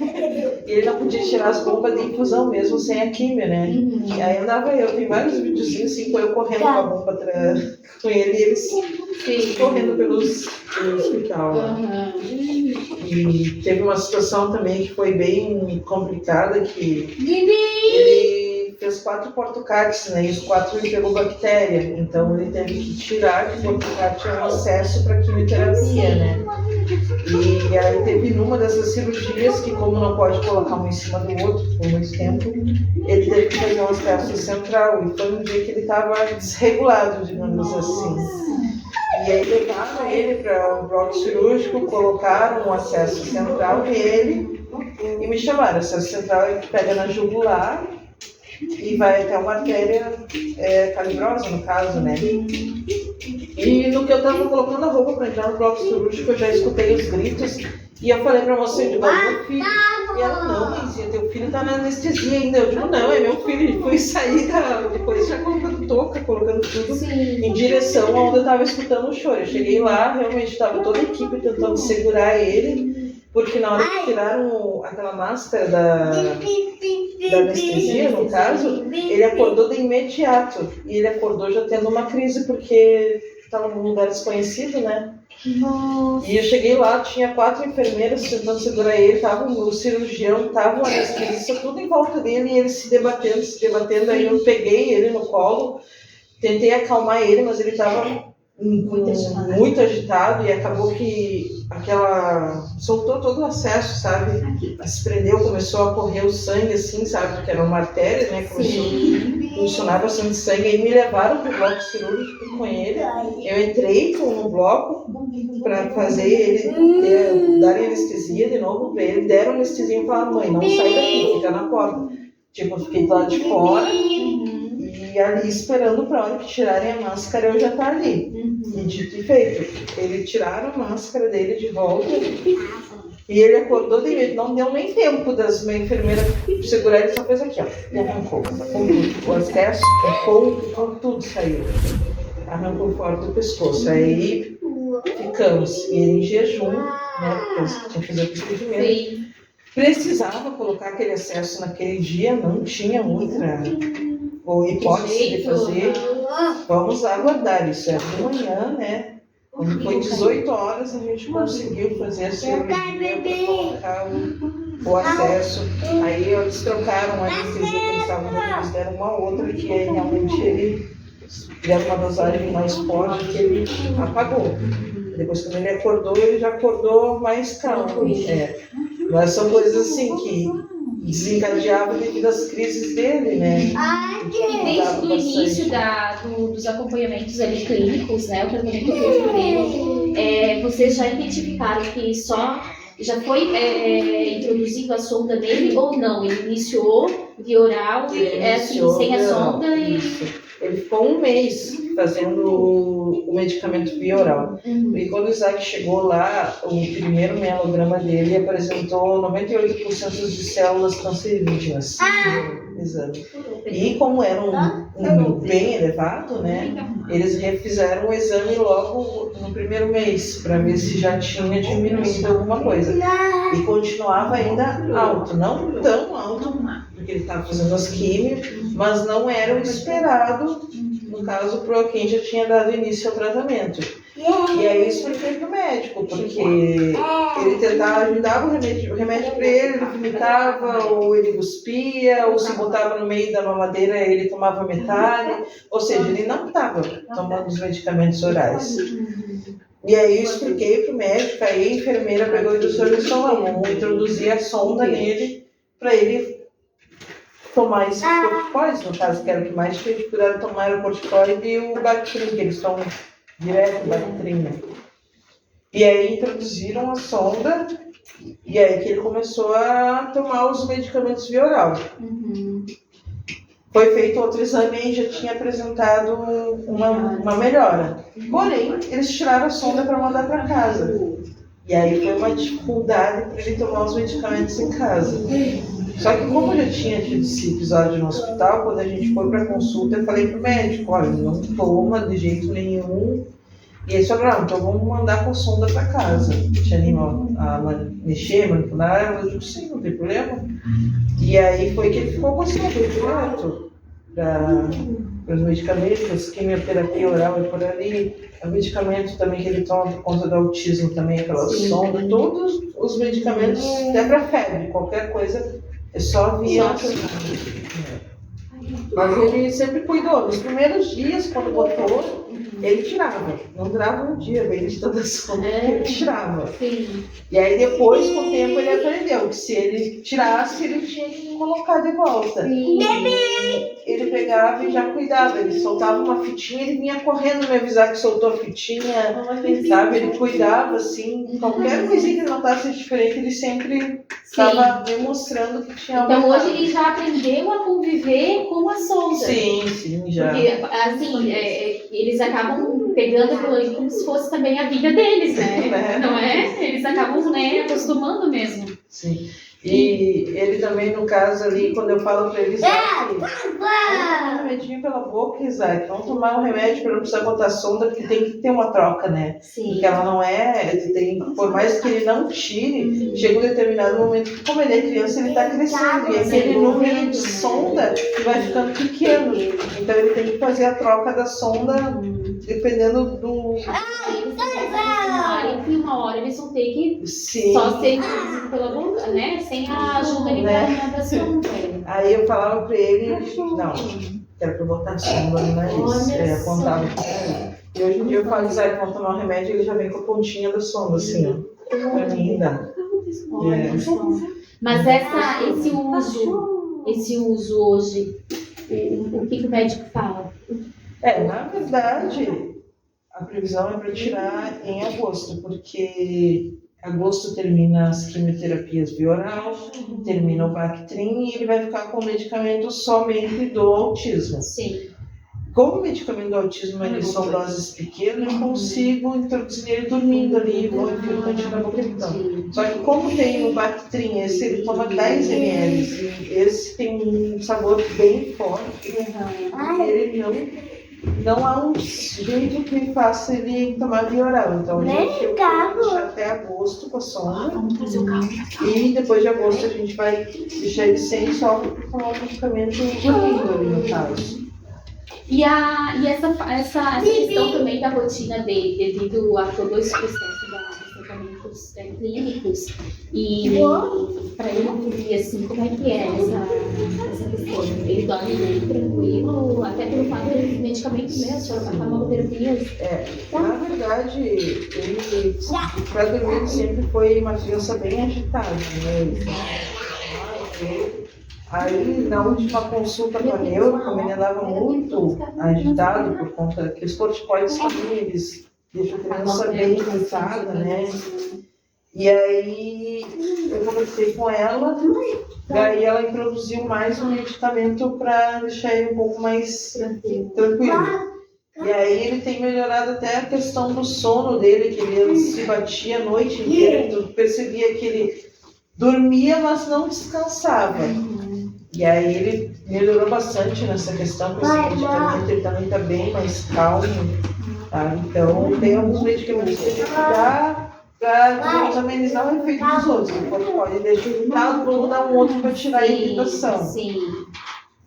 E ele não podia tirar as bombas de infusão mesmo sem a químio, né? E aí andava eu, tem vários videozinhos assim, com eu correndo com a bomba com ele e eles correndo pelo hospital. E teve uma situação também que foi bem complicada, que ele fez 4 portocartes, né? E os 4 ele pegou bactéria, então ele teve que tirar, que o portocarte é um acesso para quimioterapia, né? E aí teve numa dessas cirurgias que, como não pode colocar um em cima do outro por muito tempo, ele teve que fazer um acesso central, e foi um dia que ele estava desregulado, digamos assim. E aí levaram ele para o bloco cirúrgico, colocaram um acesso central nele e me chamaram. Acesso central é que pega na jugular e vai até uma artéria calibrosa, no caso, né? E no que eu tava colocando a roupa para entrar no bloco cirúrgico, eu já escutei os gritos e eu falei pra você, eu digo, meu filho. E ela, não, mãezinha, teu filho tá na anestesia ainda. Eu digo, não, é meu filho. E foi sair depois já colocando touca, colocando tudo em direção aonde eu tava escutando o choro. Eu cheguei lá, realmente tava toda a equipe tentando segurar ele, porque na hora que tiraram aquela máscara da anestesia, no caso, ele acordou de imediato. E ele acordou já tendo uma crise, porque estava num lugar desconhecido, né? Nossa. E eu cheguei lá, tinha 4 enfermeiras tentando segurar ele, tava o cirurgião, tava o anestesista, tudo em volta dele, e ele se debatendo. Aí eu peguei ele no colo, tentei acalmar ele, mas ele estava muito agitado e acabou que soltou todo o acesso, sabe? Se prendeu, começou a correr o sangue, assim, sabe? Porque era uma artéria, né? Começou a funcionar bastante sangue. Aí me levaram para o bloco cirúrgico com ele. Eu entrei no bloco para fazer ele dar anestesia de novo para ele. Deram anestesia e falaram: mãe, não sai daqui, fica na porta. Tipo, eu fiquei do lado de fora. E ali esperando para a hora que tirarem a máscara eu já estar ali. E dito e feito, eles tiraram a máscara dele de volta e ele acordou de medo. Não deu nem tempo das minhas enfermeiras segurar ele, só fez aqui, ó. E arrancou com tudo. O acesso, com tudo saiu. Arrancou fora do pescoço. Aí ficamos. E ele em jejum, né? Porque tinha que fazer o procedimento. Precisava colocar aquele acesso naquele dia, não tinha outra ou hipótese de fazer. Vamos aguardar, isso é de manhã, né? Quando foi 18 horas, a gente conseguiu fazer a cirurgia para colocar o acesso. Aí eles trocaram a anestesia que eles estavam dando, eles deram uma outra, que aí realmente ele deram uma dosagem mais forte, que ele apagou. Depois, quando ele acordou, ele já acordou mais calmo. Mas são coisas assim que desencadeava devido às crises dele, né? E desde o início dos acompanhamentos ali clínicos, né, o tratamento clínico dele, vocês já identificaram que já foi introduzido a sonda nele ou não? Ele iniciou via oral, assim, sem a sonda e... Ele ficou 1 mês fazendo o medicamento via oral. E quando o Isaac chegou lá, o primeiro mielograma dele apresentou 98% de células cancerígenas no exame. E como era um número bem elevado, né, eles refizeram o exame logo no primeiro mês, para ver se já tinha diminuído alguma coisa. E continuava ainda alto, não tão alto, porque ele estava fazendo as químios, mas não era o esperado, no caso, para quem já tinha dado início ao tratamento. E aí eu expliquei para o médico, porque ele dava o remédio para ele vomitava, ou ele cuspia, ou se botava no meio da mamadeira ele tomava metade, ou seja, ele não estava tomando os medicamentos orais. E aí eu expliquei para o médico, aí a enfermeira pegou e disse: vamos introduzir a sonda nele para ele tomar esses corticoides, no caso que era o que mais tinha de cuidado, tomar o corticoide e o Bactrim, que eles tomam direto o Bactrim, né? E aí introduziram a sonda, e aí que ele começou a tomar os medicamentos via oral. Foi feito outro exame e já tinha apresentado uma melhora. Porém, eles tiraram a sonda para mandar para casa. E aí foi uma dificuldade para ele tomar os medicamentos em casa. Só que como eu já tinha tido esse episódio no hospital, quando a gente foi para consulta, eu falei pro médico: olha, não toma de jeito nenhum. E ele falou: não, então vamos mandar com a sonda para casa. Te animou a mexer, manipular? Eu disse: sim, não tem problema. E aí foi que ele ficou com a sonda direto para os medicamentos, quimioterapia oral é por ali, o medicamento também que ele toma por conta do autismo também, aquela sonda, todos os medicamentos, até para febre, qualquer coisa. É só via. Mas ele sempre cuidou. Nos primeiros dias, quando botou, ele tirava. Não durava um dia, bem de toda a sonda, ele tirava. Sim. E aí depois, com o tempo, ele aprendeu que se ele tirasse, ele tinha que colocar de volta. Sim. Ele pegava e já cuidava. Ele soltava uma fitinha, ele vinha correndo me avisar que soltou a fitinha, sabe? Ele cuidava, assim, qualquer coisinha que ele notasse diferente, ele sempre estava demonstrando que tinha algo. Então hoje ele já aprendeu a conviver com a sonda. Sim, já. Porque, assim, eles acabam pegando aquilo ali como se fosse também a vida deles, né? Não é? Eles acabam, né, acostumando mesmo. Sim. E ele também, no caso ali, quando eu falo para ele: Isaac, toma um remedinho pela boca, Isaac, vamos tomar um remédio para não precisar botar sonda, porque tem que ter uma troca, né? Sim. Porque ela não por mais que ele não tire, chega um determinado momento que, como ele é criança, ele está crescendo, e aquele número de sonda vai ficando pequeno. Então ele tem que fazer a troca da sonda dependendo do... E uma hora eles vão ter que Sim. só ser introduzidos pela boca, né? Sem a ajuda alimentar da sonda. Aí eu falava pra ele, não, quero que eu botasse sonda no nariz. Apontava. E hoje em dia eu falo, Zé, vamos tomar um remédio, ele já vem com a pontinha da sonda, assim, ó. Pra mim dá. Mas esse uso hoje, o que o médico fala? Na verdade, a previsão é para tirar em agosto, porque agosto termina as quimioterapias via oral, termina o Bactrim e ele vai ficar com medicamento somente do autismo. Sim. Como o medicamento do autismo são doses pequenas, eu consigo introduzir ele dormindo ali e vou enfio o cantinho da boca então. Só que como tem o Bactrim, esse ele toma 10 ml, e esse tem um sabor bem forte, ele não há um jeito que faça ele tomar via oral. Então a gente deixa até agosto com a sonda. E depois de agosto a gente vai deixar ele sem só tomar o medicamento dormindo ali no caso. E essa questão também da rotina dele, devido a todo esse processo dos tratamentos clínicos, e para ele dormir assim, como é que é essa questão? Ele dorme bem tranquilo, até pelo fato de medicamentos mesmo, a farmacoterapia? Na verdade, ele, para dormir, ele sempre foi uma criança bem agitada, né? Aí, na última consulta com a neuro, como ele andava muito agitado por conta daqueles corticoides também, eles deixam a criança bem cansada, né? E aí, eu conversei com ela, daí ela introduziu mais um medicamento para deixar ele um pouco mais tranquilo. E aí ele tem melhorado até a questão do sono dele, que ele se batia a noite inteira, tu percebia que ele dormia, mas não descansava. E aí ele melhorou bastante nessa questão, com esse medicamento, ele também está bem mais calmo, tá? Então tem alguns medicamentos que a gente dá para amenizar o efeito dos outros. Pode deixar irritado, vamos dar um outro para tirar a irritação. Sim.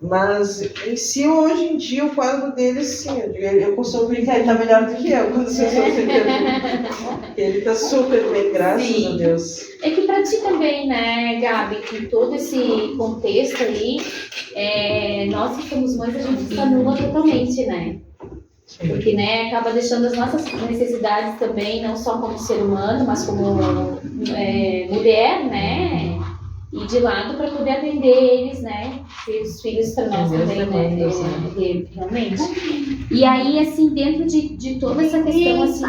Mas em si, hoje em dia, o quadro dele, sim, eu costumo brincar, ele está melhor do que eu, quando as pessoas se perguntam. Ele está super bem, graças a Deus. É que para ti também, né, Gabi, que todo esse contexto aí, nós que somos mães, a gente se anula totalmente, né? Porque, né, acaba deixando as nossas necessidades também, não só como ser humano, mas como mulher, né? E de lado para poder atender eles, né? Ter os filhos para nós também, né? Realmente. E aí, assim, dentro de toda essa questão, assim,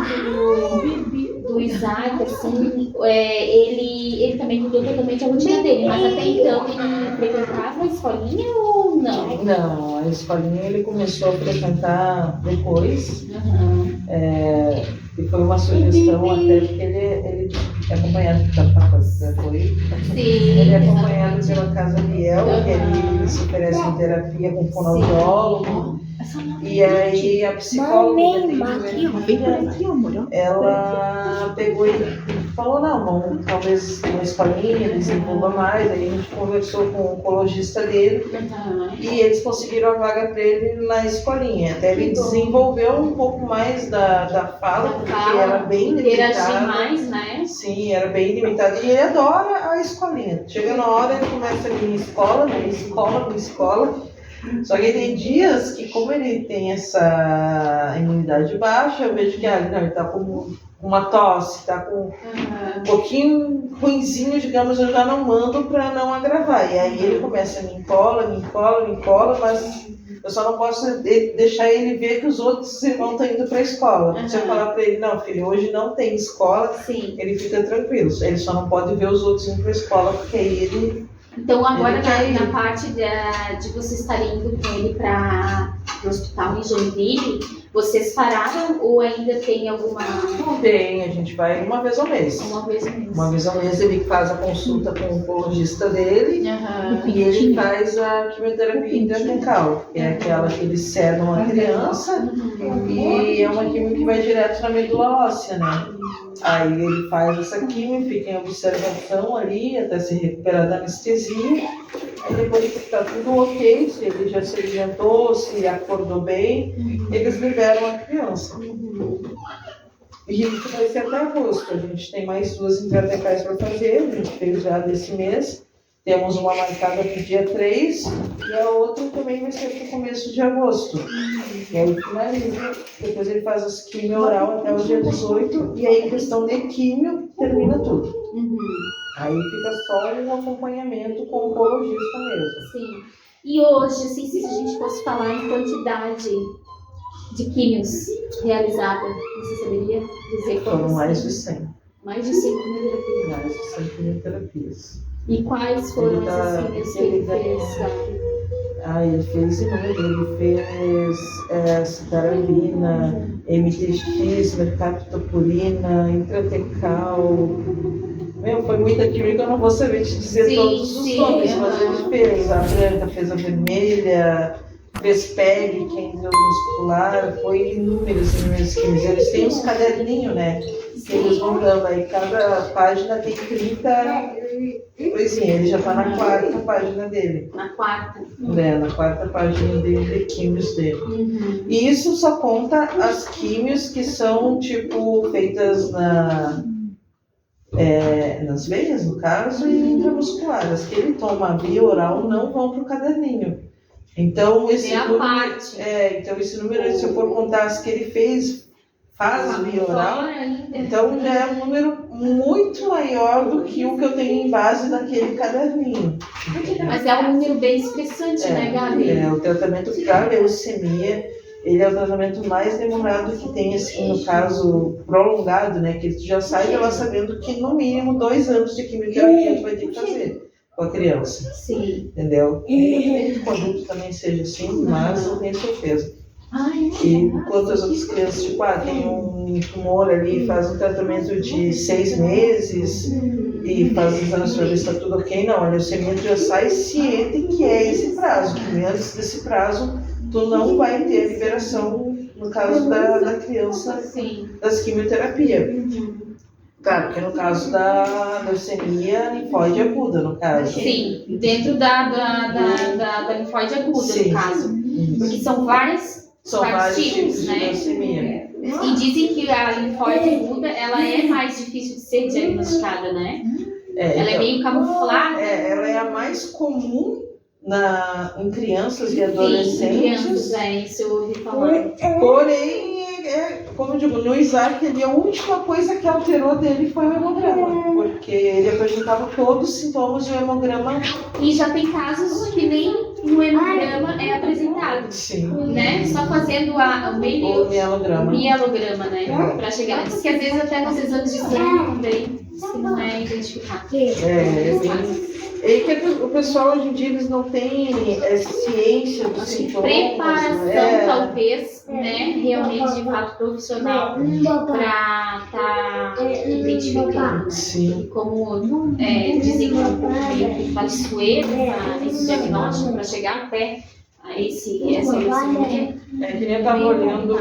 do Isaac, assim, ele também mudou totalmente a rotina dele, mas até então ele frequentava a escolinha ou não? Não, a escolinha ele começou a frequentar depois. E foi uma sugestão até porque ele é acompanhado da foi. Ele é acompanhado pela Casa Biel, que ele se oferece em terapia com fonoaudiólogo. E aí a psicóloga ela pegou e falou, não, vamos talvez uma escolinha, desenvolva mais. Aí a gente conversou com o oncologista dele e eles conseguiram a vaga para ele na escolinha. Até ele desenvolveu um pouco mais da fala, porque era bem limitado. Mais, né? Sim, era bem limitado. E ele adora a escolinha. Chega na hora, ele começa a ir em escola. Só que tem dias que, como ele tem essa imunidade baixa, eu vejo que ele tá com uma tosse, tá com um pouquinho ruinzinho, digamos, eu já não mando para não agravar. E aí ele começa a me encola, mas eu só não posso deixar ele ver que os outros irmãos estão indo para a escola. Se eu falar para ele, não, filho, hoje não tem escola, ele fica tranquilo. Ele só não pode ver os outros indo para a escola, porque aí ele... Então agora na parte de vocês estarem indo com ele para o hospital em Joinville, vocês pararam ou ainda tem alguma... Não tem, a gente vai uma vez ao mês. Uma vez ao mês. Uma vez ao mês ele faz a consulta com o oncologista dele e ele faz a quimioterapia intratencal, que é aquela que eles sedam a criança e é uma quimio que vai direto na medula óssea, né? Aí ele faz essa quimio, fica em observação ali até se recuperar da anestesia Aí depois que está tudo ok, se ele já se alimentou, se acordou bem, eles liberam a criança. E isso vai ser até agosto. A gente tem mais 2 intratecais para fazer, a gente fez já desse mês. Temos uma marcada para o dia 3 e a outra também vai ser para o começo de agosto. E aí finaliza. Depois ele faz as quimio oral até o dia 18 e aí questão de quimio termina tudo. Aí fica só um acompanhamento com o oncologista mesmo. Sim. E hoje, assim, se a gente fosse falar em quantidade de químios realizada, você saberia dizer quantas? Foram mais de 100. Mais de 5 quimioterapias. Mais de 100 quimioterapias. E quais foram essas químios que ele fez, Gabi? Ele fez inúmero, ele fez citaravina, MTX, mercaptopurina, intratecal. Foi muita química, eu não vou saber te dizer todos os nomes, mas ele fez a branca, fez a vermelha, fez PEG, que é endosmuscular, foi inúmeros químicos. Eles têm uns caderninhos, né? Que eles vão dando aí, cada página tem 30 coisinhas, ele já está na 4ª página dele. Na 4ª? Na 4ª página de químios dele. E isso só conta as químios que são, tipo, feitas nas veias, no caso, e intramuscular. As que ele toma via oral não vão para o caderninho. Então, esse número, então, esse número, se eu for contar as que ele faz via oral, então já é um número muito maior do que o que eu tenho em base naquele caderninho. Mas é um número bem expressante, né, Gabi? O tratamento para leucemia, ele é o tratamento mais demorado que tem, assim, no caso prolongado, né, que tu já sai de lá sabendo que no mínimo 2 anos de quimioterapia tu vai ter que fazer com a criança. Sim. Entendeu? E o adulto também seja assim, mas eu tenho certeza. E enquanto as outras crianças, tipo, tem um tumor ali, faz um tratamento de 6 meses e faz os exames para ver se está tudo ok, não, a leucemia já sai ciente que é esse prazo, que antes desse prazo tu não vai ter a liberação, no caso da criança, das quimioterapia. Claro, que no caso da leucemia linfóide aguda, no caso. Sim, dentro da linfóide aguda, no caso. Porque são vários tipos, né? Leucemia. E dizem que a linfóide aguda, ela é mais difícil de ser diagnosticada, né? Ela é meio camuflada. Ela é a mais comum em crianças e adolescentes. Sim, crianças, isso eu ouvi falar. Porém, como eu digo, no Isaac, a última coisa que alterou dele foi o hemograma, porque ele apresentava todos os sintomas do hemograma. E já tem casos que nem o hemograma é apresentado. Sim. Né? Só fazendo o mielograma, né? Para chegar. Diz que às vezes até nos exames de sangue também não é identificado. É que o pessoal hoje em dia eles não têm ciência dos sintomas. Preparação, talvez, né? Realmente de fato profissional para estar identificando. Sim. Como dizem que é um pouco meio traiçoeiro esse diagnóstico para chegar até essa leucemia. Que nem eu estava olhando,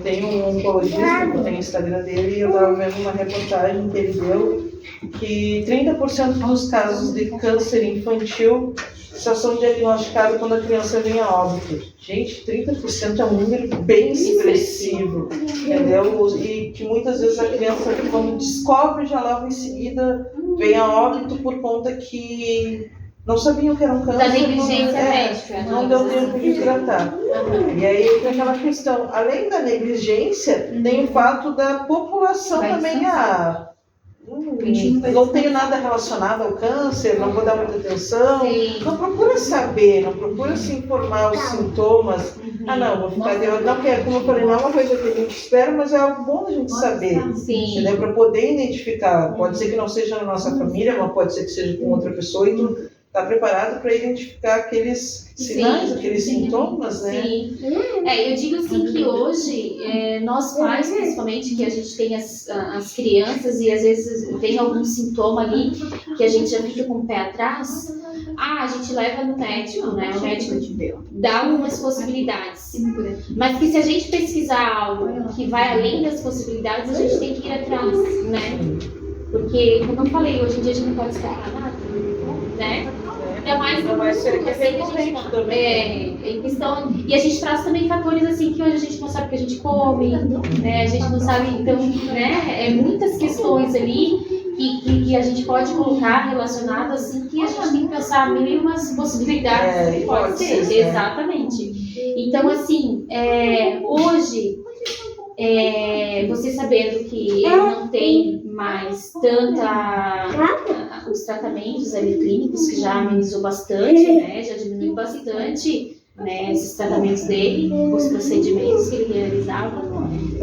tem um oncologista que tem o Instagram dele e eu estava vendo uma reportagem que ele deu que 30% dos casos de câncer infantil só são diagnosticados quando a criança vem a óbito. Gente, 30% é um número bem expressivo, entendeu? E que muitas vezes a criança, quando descobre, já logo em seguida vem a óbito por conta que não sabiam que era um câncer. Da negligência médica. Não deu tempo de tratar. E aí tem aquela questão, além da negligência, tem o fato da população também, não tenho nada relacionado ao câncer, não vou dar muita atenção. Não procura saber, não procura se informar os sintomas. Não, vou ficar de olho. Não, como eu falei, não é uma coisa que a gente espera, mas é algo bom a gente saber. Entendeu? Para poder identificar. Pode ser que não seja na nossa família, mas pode ser que seja com outra pessoa e tu está preparado para identificar aqueles sinais, aqueles sintomas, né? Sim. Eu digo assim que hoje, nós pais, principalmente, que a gente tem as crianças e às vezes tem algum sintoma ali que a gente já fica com o pé atrás, a gente leva no médico, né? O médico dá algumas possibilidades. Mas que se a gente pesquisar algo que vai além das possibilidades, a gente tem que ir atrás, né? Porque, como eu falei, hoje em dia a gente não pode escapar nada, né? Ainda mais vai ser que é recorrente também. Em questão, e a gente traz também fatores assim que hoje a gente não sabe o que a gente come, né? A gente não sabe, então, né? Muitas questões ali que a gente pode colocar relacionadas assim que a gente tem que pensar mil umas possibilidades que pode ser. Né? Exatamente. Então, assim, hoje, você sabendo que ele não tem mais os tratamentos ali clínicos, que já amenizou bastante, né? Já diminuiu bastante, né, esses tratamentos dele, os procedimentos que ele realizava.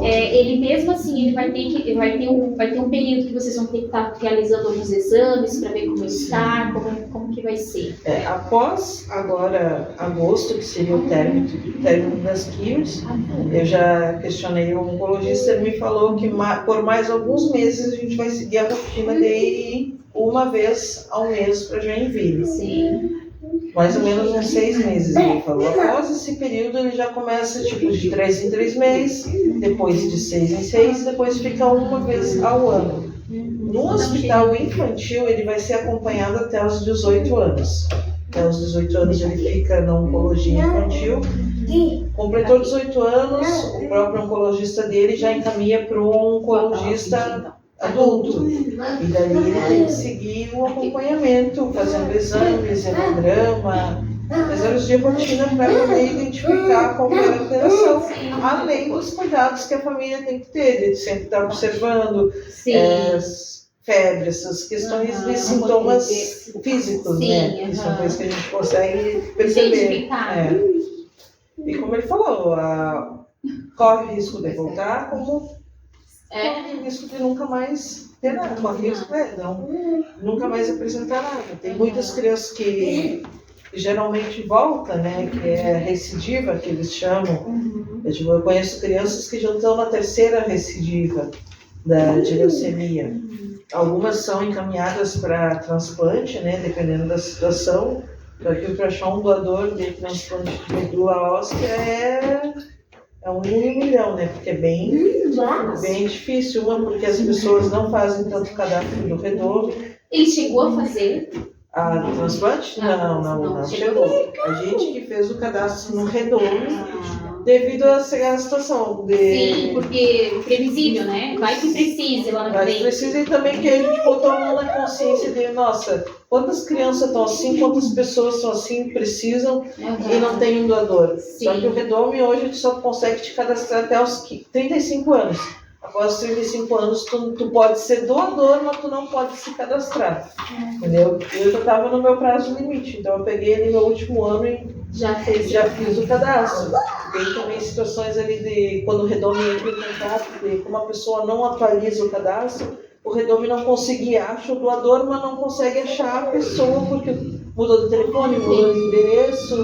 Ele mesmo assim, ele vai ter um período que vocês vão ter que estar realizando alguns exames para ver como ele está, como que vai ser. Após agora agosto, que seria o término das quimios, eu já questionei o oncologista, ele me falou que por mais alguns meses a gente vai seguir a rotina de ir uma vez ao mês para Joinville. Sim. Mais ou menos uns 6 meses, ele falou. Após esse período, ele já começa tipo de 3 em 3 meses, depois de 6 em 6, depois fica uma vez ao ano. No hospital infantil, ele vai ser acompanhado até os 18 anos. Até os 18 anos ele fica na oncologia infantil. Completou 18 anos, o próprio oncologista dele já encaminha para o oncologista adulto. E daí ele tem que seguir o acompanhamento, fazendo exames, hemograma, exames de rotina para poder identificar qualquer alteração, além dos cuidados que a família tem que ter, de sempre estar observando febre, essas questões de sintomas físicos, né? Que são coisas que a gente consegue perceber. E como ele falou, corre risco de voltar, como corre risco de nunca mais ter nada, corre risco nunca mais apresentar nada. Tem muitas crianças que geralmente voltam, né, que é recidiva, que eles chamam. Eu conheço crianças que já estão na 3ª recidiva de leucemia. Algumas são encaminhadas para transplante, né, dependendo da situação, porque para achar um doador de transplante de medula óssea é 1 em 1 milhão, né? Porque é bem difícil. Porque as pessoas não fazem tanto cadastro do Redome. Ele chegou a fazer? Do transplante? Não chegou. A gente que fez o cadastro no Redome devido a essa situação. Sim, porque previsível, né? Vai que precisa lá na frente. Precisa, e também que a gente botou a mão na consciência de, nossa, quantas crianças estão assim, quantas pessoas estão assim, precisam e não tem um doador. Sim. Só que o Redome hoje só consegue te cadastrar até os 35 anos. Após os 35 anos, tu pode ser doador, mas tu não pode se cadastrar. Entendeu? Eu já estava no meu prazo limite, então eu peguei ali meu último ano e já fiz o cadastro. Tem também situações ali de quando o Redome entra em contato, de como a pessoa não atualiza o cadastro, o Redome não conseguia achar o doador, mas não consegue achar a pessoa porque mudou de telefone, mudou de endereço.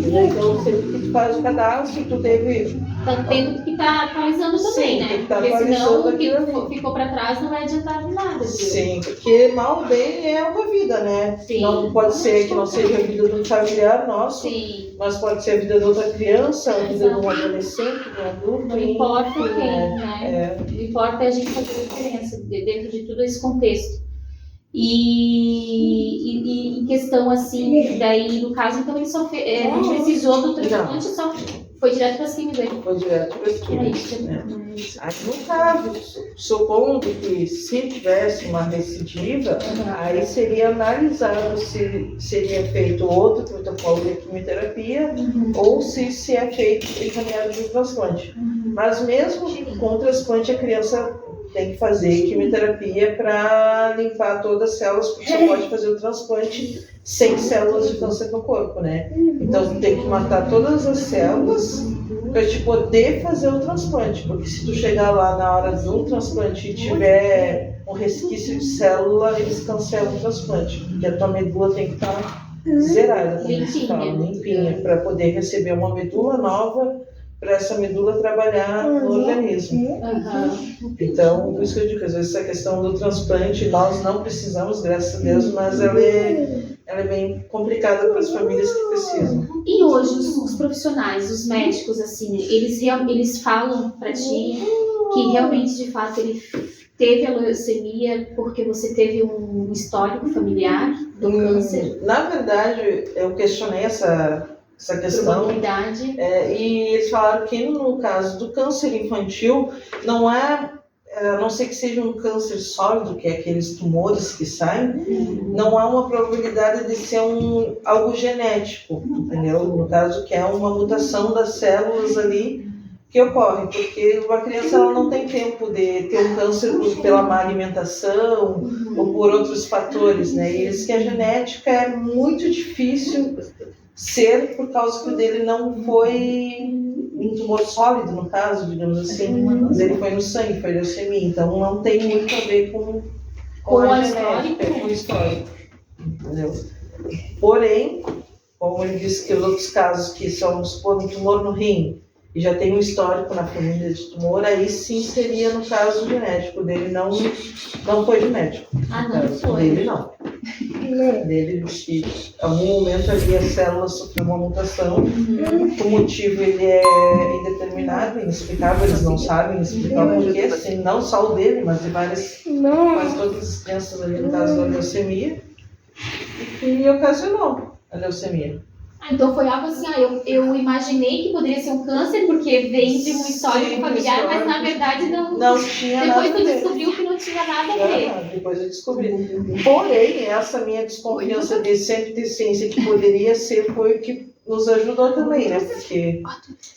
Então, sempre que tu faz o cadastro, tu teve... Então, tendo que estar atualizando também, né? Porque senão o que ficou para trás não vai adiantar de nada. Viu? Sim, porque mal ou bem é uma vida, né? Sim. Não pode ser que não seja a vida de um familiar nosso, mas pode ser a vida de outra criança, a vida de um adolescente, de um adulto. Não importa quem, né? O que importa é a gente fazer a diferença dentro de todo esse contexto. E em questão assim, daí no caso, então ele só fez, a gente precisou do transplante, só foi direto para as quimios dele. Foi direto para as quimios. Aí no caso, supondo que se tivesse uma recidiva, aí seria analisado se seria feito outro protocolo de quimioterapia ou se é feito encaminhado de transplante. Mas mesmo com o transplante, a criança tem que fazer quimioterapia para limpar todas as células, porque você pode fazer o transplante sem células de câncer no corpo, né? Então tem que matar todas as células para te poder fazer o transplante, porque se tu chegar lá na hora do transplante e tiver um resquício de célula, eles cancelam o transplante, porque a tua medula tem que estar zerada, limpinha, para poder receber uma medula nova, para essa medula trabalhar no organismo. Então, por isso que eu digo, às vezes essa questão do transplante, nós não precisamos, graças a Deus, mas ela é bem complicada para as famílias que precisam. E hoje, os profissionais, os médicos, assim, eles falam para ti que realmente, de fato, ele teve a leucemia porque você teve um histórico familiar do câncer? Na verdade, eu questionei essa questão. Probabilidade. E eles falaram que no caso do câncer infantil, não é, a não ser que seja um câncer sólido, que é aqueles tumores que saem, não há uma probabilidade de ser algo genético, entendeu? No caso, que é uma mutação das células ali que ocorre, porque uma criança ela não tem tempo de ter um câncer pela má alimentação ou por outros fatores, né? E eles que a genética é muito difícil ser por causa que o dele não foi um tumor sólido, no caso, digamos assim, mas ele foi no sangue, foi leucemia, então não tem muito a ver com a genética, com o histórico, entendeu? Porém, como ele disse que os outros casos que são, supor, um tumor no rim, e já tem um histórico na família de tumor, aí sim seria no caso genético, dele não foi genético. Ah, não foi. Dele não. Dele, em algum momento ali a célula sofreu uma mutação, o motivo ele é indeterminado, inexplicável, eles não sabem explicar o porquê, assim, não só o dele, mas de quase todas as crianças ali no caso da leucemia, e que ocasionou a leucemia. Então foi algo assim, eu imaginei que poderia ser um câncer, porque vem de um histórico familiar, mas na verdade não tinha depois nada tu a ver. descobriu que não tinha nada a ver. Depois eu descobri. Porém, essa minha desconfiança de sempre ter ciência que poderia ser foi o que nos ajudou também, né? Porque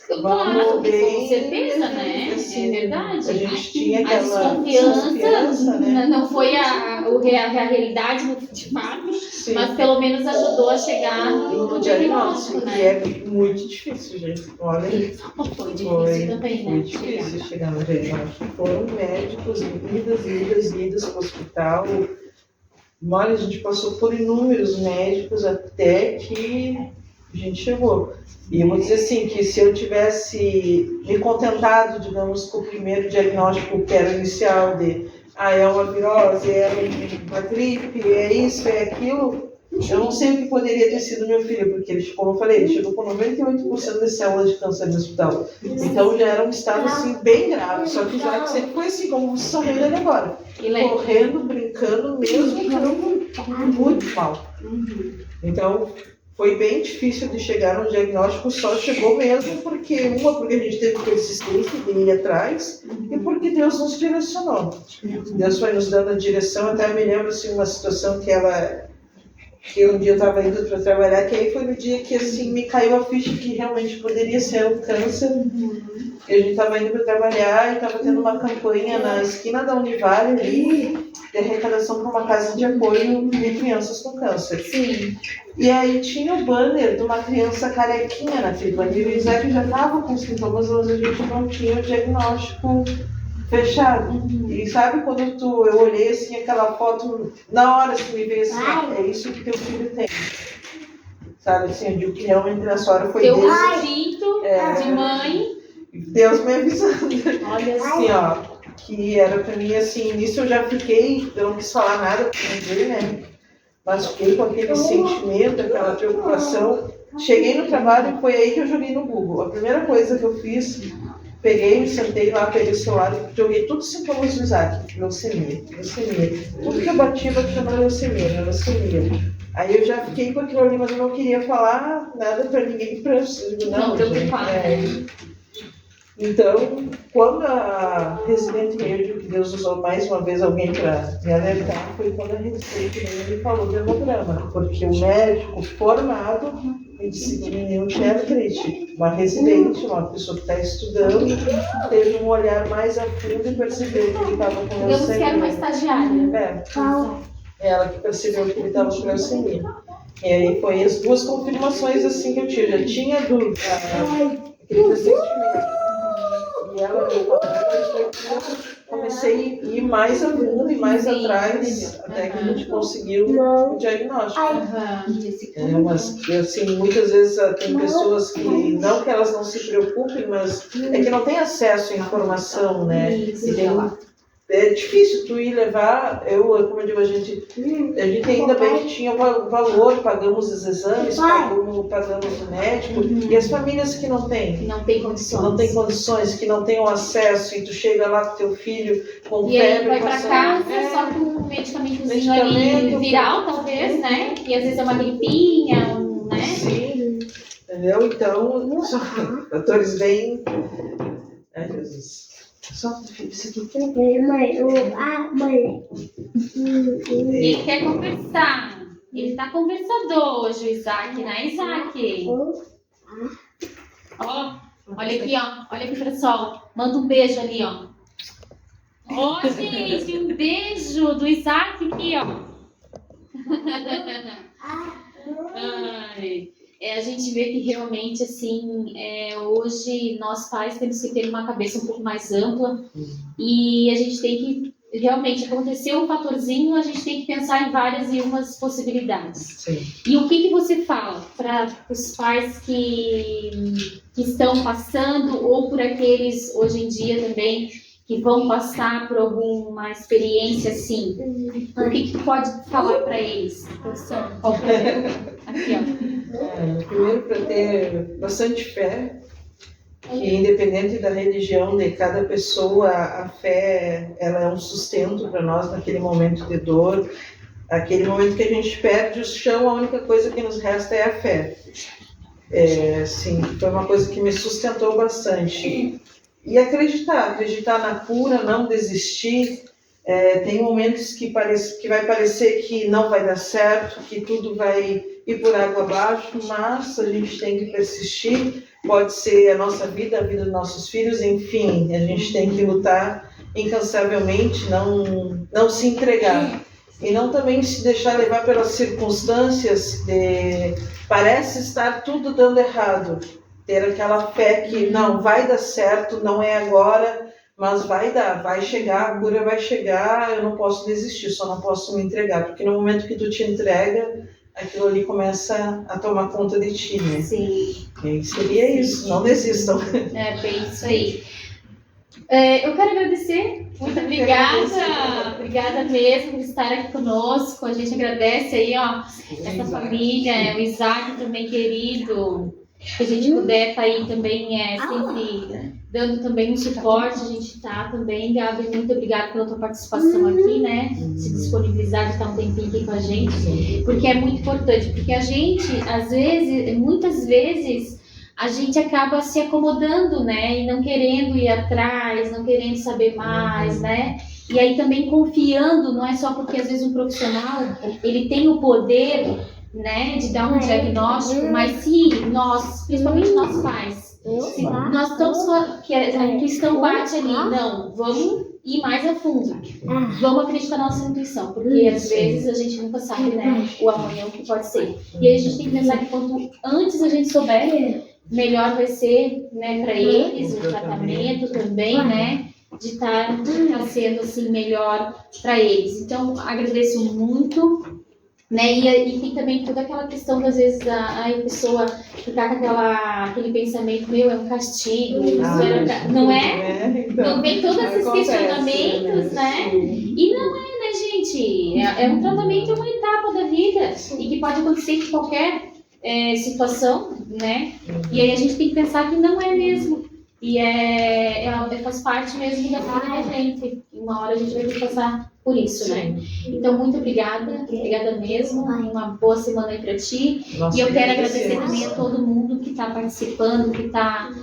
Claro, com certeza, né? assim, é verdade. A gente tinha A aquela desconfiança, né? não foi a realidade de fato, Sim. mas pelo menos ajudou a chegar no diagnóstico, que né? é muito difícil, gente. Olha, Foi difícil também, né? Foi difícil chegar no diagnóstico. Foram médicos, idas para o hospital. Olha, a gente passou por inúmeros médicos até que a gente chegou. E eu vou dizer assim, que se eu tivesse me contentado, digamos, com o primeiro diagnóstico que era inicial de é uma virose, é uma gripe, é isso, é aquilo, eu não sei o que poderia ter sido meu filho, porque ele, como eu falei, ele chegou com 98% de células de câncer no hospital. Então já era um estado assim bem grave, só que já sempre foi assim, como você está vendo ele agora. Correndo, brincando, mesmo muito mal. Então, foi bem difícil de chegar no diagnóstico, só chegou mesmo porque a gente teve persistência de ir atrás e porque Deus nos direcionou. Deus foi nos dando a direção, até me lembro assim, uma situação que um dia eu estava indo para trabalhar, que aí foi no dia que assim, me caiu a ficha que realmente poderia ser um câncer. E a gente estava indo para trabalhar e estava tendo uma campanha na esquina da Univale ali, de arrecadação para uma casa de apoio de crianças com câncer. Sim. E aí tinha o banner de uma criança carequinha naquele banner, e o Isaac já estava com sintomas, mas a gente não tinha o diagnóstico fechado. E sabe quando eu olhei assim aquela foto, na hora assim, me veio assim, é isso que teu filho tem. Sabe assim, eu digo que realmente nessa hora foi Deus. Deus. Espírito de mãe. Deus me avisando. Olha assim, ó, que era pra mim assim, nisso eu já fiquei, eu não quis falar nada pra ninguém, né? Mas fiquei com aquele sentimento, aquela preocupação. Cheguei no trabalho e foi aí que eu joguei no Google. A primeira coisa que eu fiz, peguei, me sentei lá, peguei o celular e joguei todos os sintomas do Isaac. Leucemia. Tudo que eu bati na leucemia. Aí eu já fiquei com aquilo ali, mas eu não queria falar nada pra ninguém, Não preocupar. Então, quando a Resident Evil, que Deus usou mais uma vez alguém para me alertar, foi quando a Resident me falou de hemograma, porque o médico formado me disse que menino tinha triste. Uma residente, uma pessoa que está estudando, teve um olhar mais a fundo e percebeu que ele estava com leucemia. Digamos que era uma estagiária. Ela que percebeu que ele estava com leucemia. E aí foi as duas confirmações assim que eu tive. Já tinha dúvida, aquele pressentimento. E ela me falou, comecei a ir mais a fundo e mais atrás, até que a gente conseguiu o diagnóstico. Mas, assim, muitas vezes tem pessoas que, não que elas não se preocupem, mas é que não tem acesso à informação, né? é difícil tu ir levar, como eu digo, a gente ainda bem que tinha valor, pagamos os exames, pagamos o médico, e as famílias que não têm condições, que não têm o acesso, e tu chega lá com teu filho com e febre, aí vai pra casa só com um medicamentozinho ali viral, talvez, né? E às vezes é uma gripinha, né? Sim, entendeu? Então, atores bem... Ai, Jesus. Solta, filho, isso aqui. Ele quer conversar. Ele tá conversador hoje, o Isaac, né, Isaac? Ó, olha aqui, ó. Olha aqui pro sol. Manda um beijo ali, ó. Ó, gente, um beijo do Isaac aqui, ó. Ai. A gente vê que realmente, assim, hoje nós pais temos que ter uma cabeça um pouco mais ampla e a gente tem que, realmente, aconteceu um fatorzinho, a gente tem que pensar em várias e umas possibilidades. Sim. E o que você fala para os pais que estão passando ou por aqueles, hoje em dia também, que vão passar por alguma experiência assim? O que pode falar para eles? Qual aqui, ó. Primeiro, para ter bastante fé, que independente da religião de cada pessoa, a fé ela é um sustento para nós naquele momento de dor, aquele momento que a gente perde o chão, a única coisa que nos resta é a fé. Sim, foi uma coisa que me sustentou bastante. E acreditar na cura, não desistir. Tem momentos que vai parecer que não vai dar certo, que tudo vai ir por água abaixo, mas a gente tem que persistir. Pode ser a nossa vida, a vida dos nossos filhos, enfim, a gente tem que lutar incansavelmente, não se entregar. E não também se deixar levar pelas circunstâncias parece estar tudo dando errado. Ter aquela fé que não vai dar certo, não é agora, mas vai dar, vai chegar, a cura vai chegar, eu não posso desistir, só não posso me entregar, porque no momento que tu te entrega, aquilo ali começa a tomar conta de ti, né? Sim. E seria isso, não desistam. Bem isso aí. Eu quero agradecer, muito obrigada, obrigada mesmo por estar aqui conosco, a gente agradece aí, ó, essa família, o Isaac também querido, que a gente puder estar aí também sempre dando também um suporte, a gente tá também, Gabi, muito obrigada pela tua participação aqui, né, se disponibilizar de estar um tempinho aqui com a gente, porque é muito importante, porque a gente, às vezes, muitas vezes, a gente acaba se acomodando, né, e não querendo ir atrás, não querendo saber mais, né, e aí também confiando, não é só porque às vezes um profissional, ele tem o poder, né, de dar um diagnóstico, mas se nós, principalmente nós pais, se nós estamos que a intuição bate ali, não, vamos ir mais a fundo, vamos acreditar na nossa intuição, porque às vezes a gente nunca sabe, né, o amanhã o que pode ser, e aí a gente tem que pensar que quanto antes a gente souber, melhor vai ser, né, para eles, o tratamento também, né, de estar sendo assim melhor para eles. Então agradeço muito. Né? E tem também toda aquela questão das vezes a pessoa ficar com aquele pensamento, é um castigo, não é? Então, não vem todos esses questionamentos, né? E não é, né, gente? É um tratamento, é uma etapa da vida e que pode acontecer em qualquer situação, né? E aí a gente tem que pensar que não é mesmo. E faz parte mesmo da vida da gente. Uma hora a gente vai ter que passar por isso, né? Então, muito obrigada mesmo. Uma boa semana aí pra ti. E eu quero agradecer também a todo mundo que está participando, que está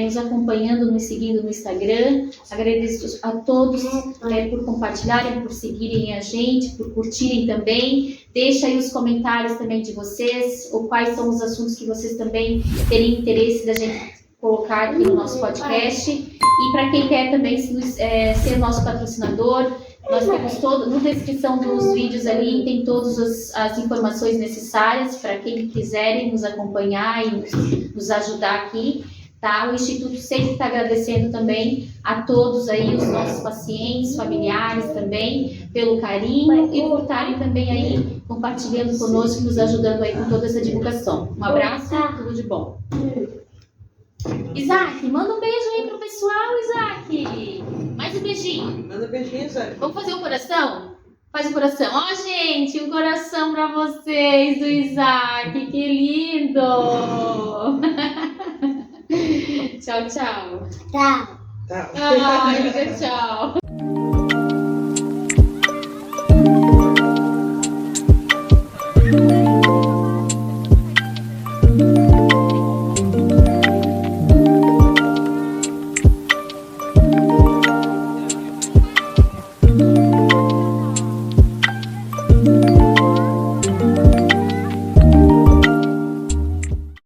nos acompanhando, nos seguindo no Instagram. Agradeço a todos por compartilharem, por seguirem a gente, por curtirem também. Deixa aí os comentários também de vocês, ou quais são os assuntos que vocês também teriam interesse da gente colocar aqui no nosso podcast. E para quem quer também ser nosso patrocinador, nós temos na descrição dos vídeos ali, tem todas as informações necessárias para quem quiserem nos acompanhar e nos ajudar aqui, tá? O Instituto sempre está agradecendo também a todos aí, os nossos pacientes, familiares também, pelo carinho e por estarem também aí compartilhando conosco, nos ajudando aí com toda essa divulgação. Um abraço, tudo de bom. Isaac, manda um beijo aí pro pessoal, Isaac. Mais um beijinho. Manda beijinhos, Isaac. Vamos fazer um coração? Faz um coração. Ó, gente, um coração pra vocês do Isaac. Que lindo. Tchau, tchau. Tá. Tá. Ai, diga tchau.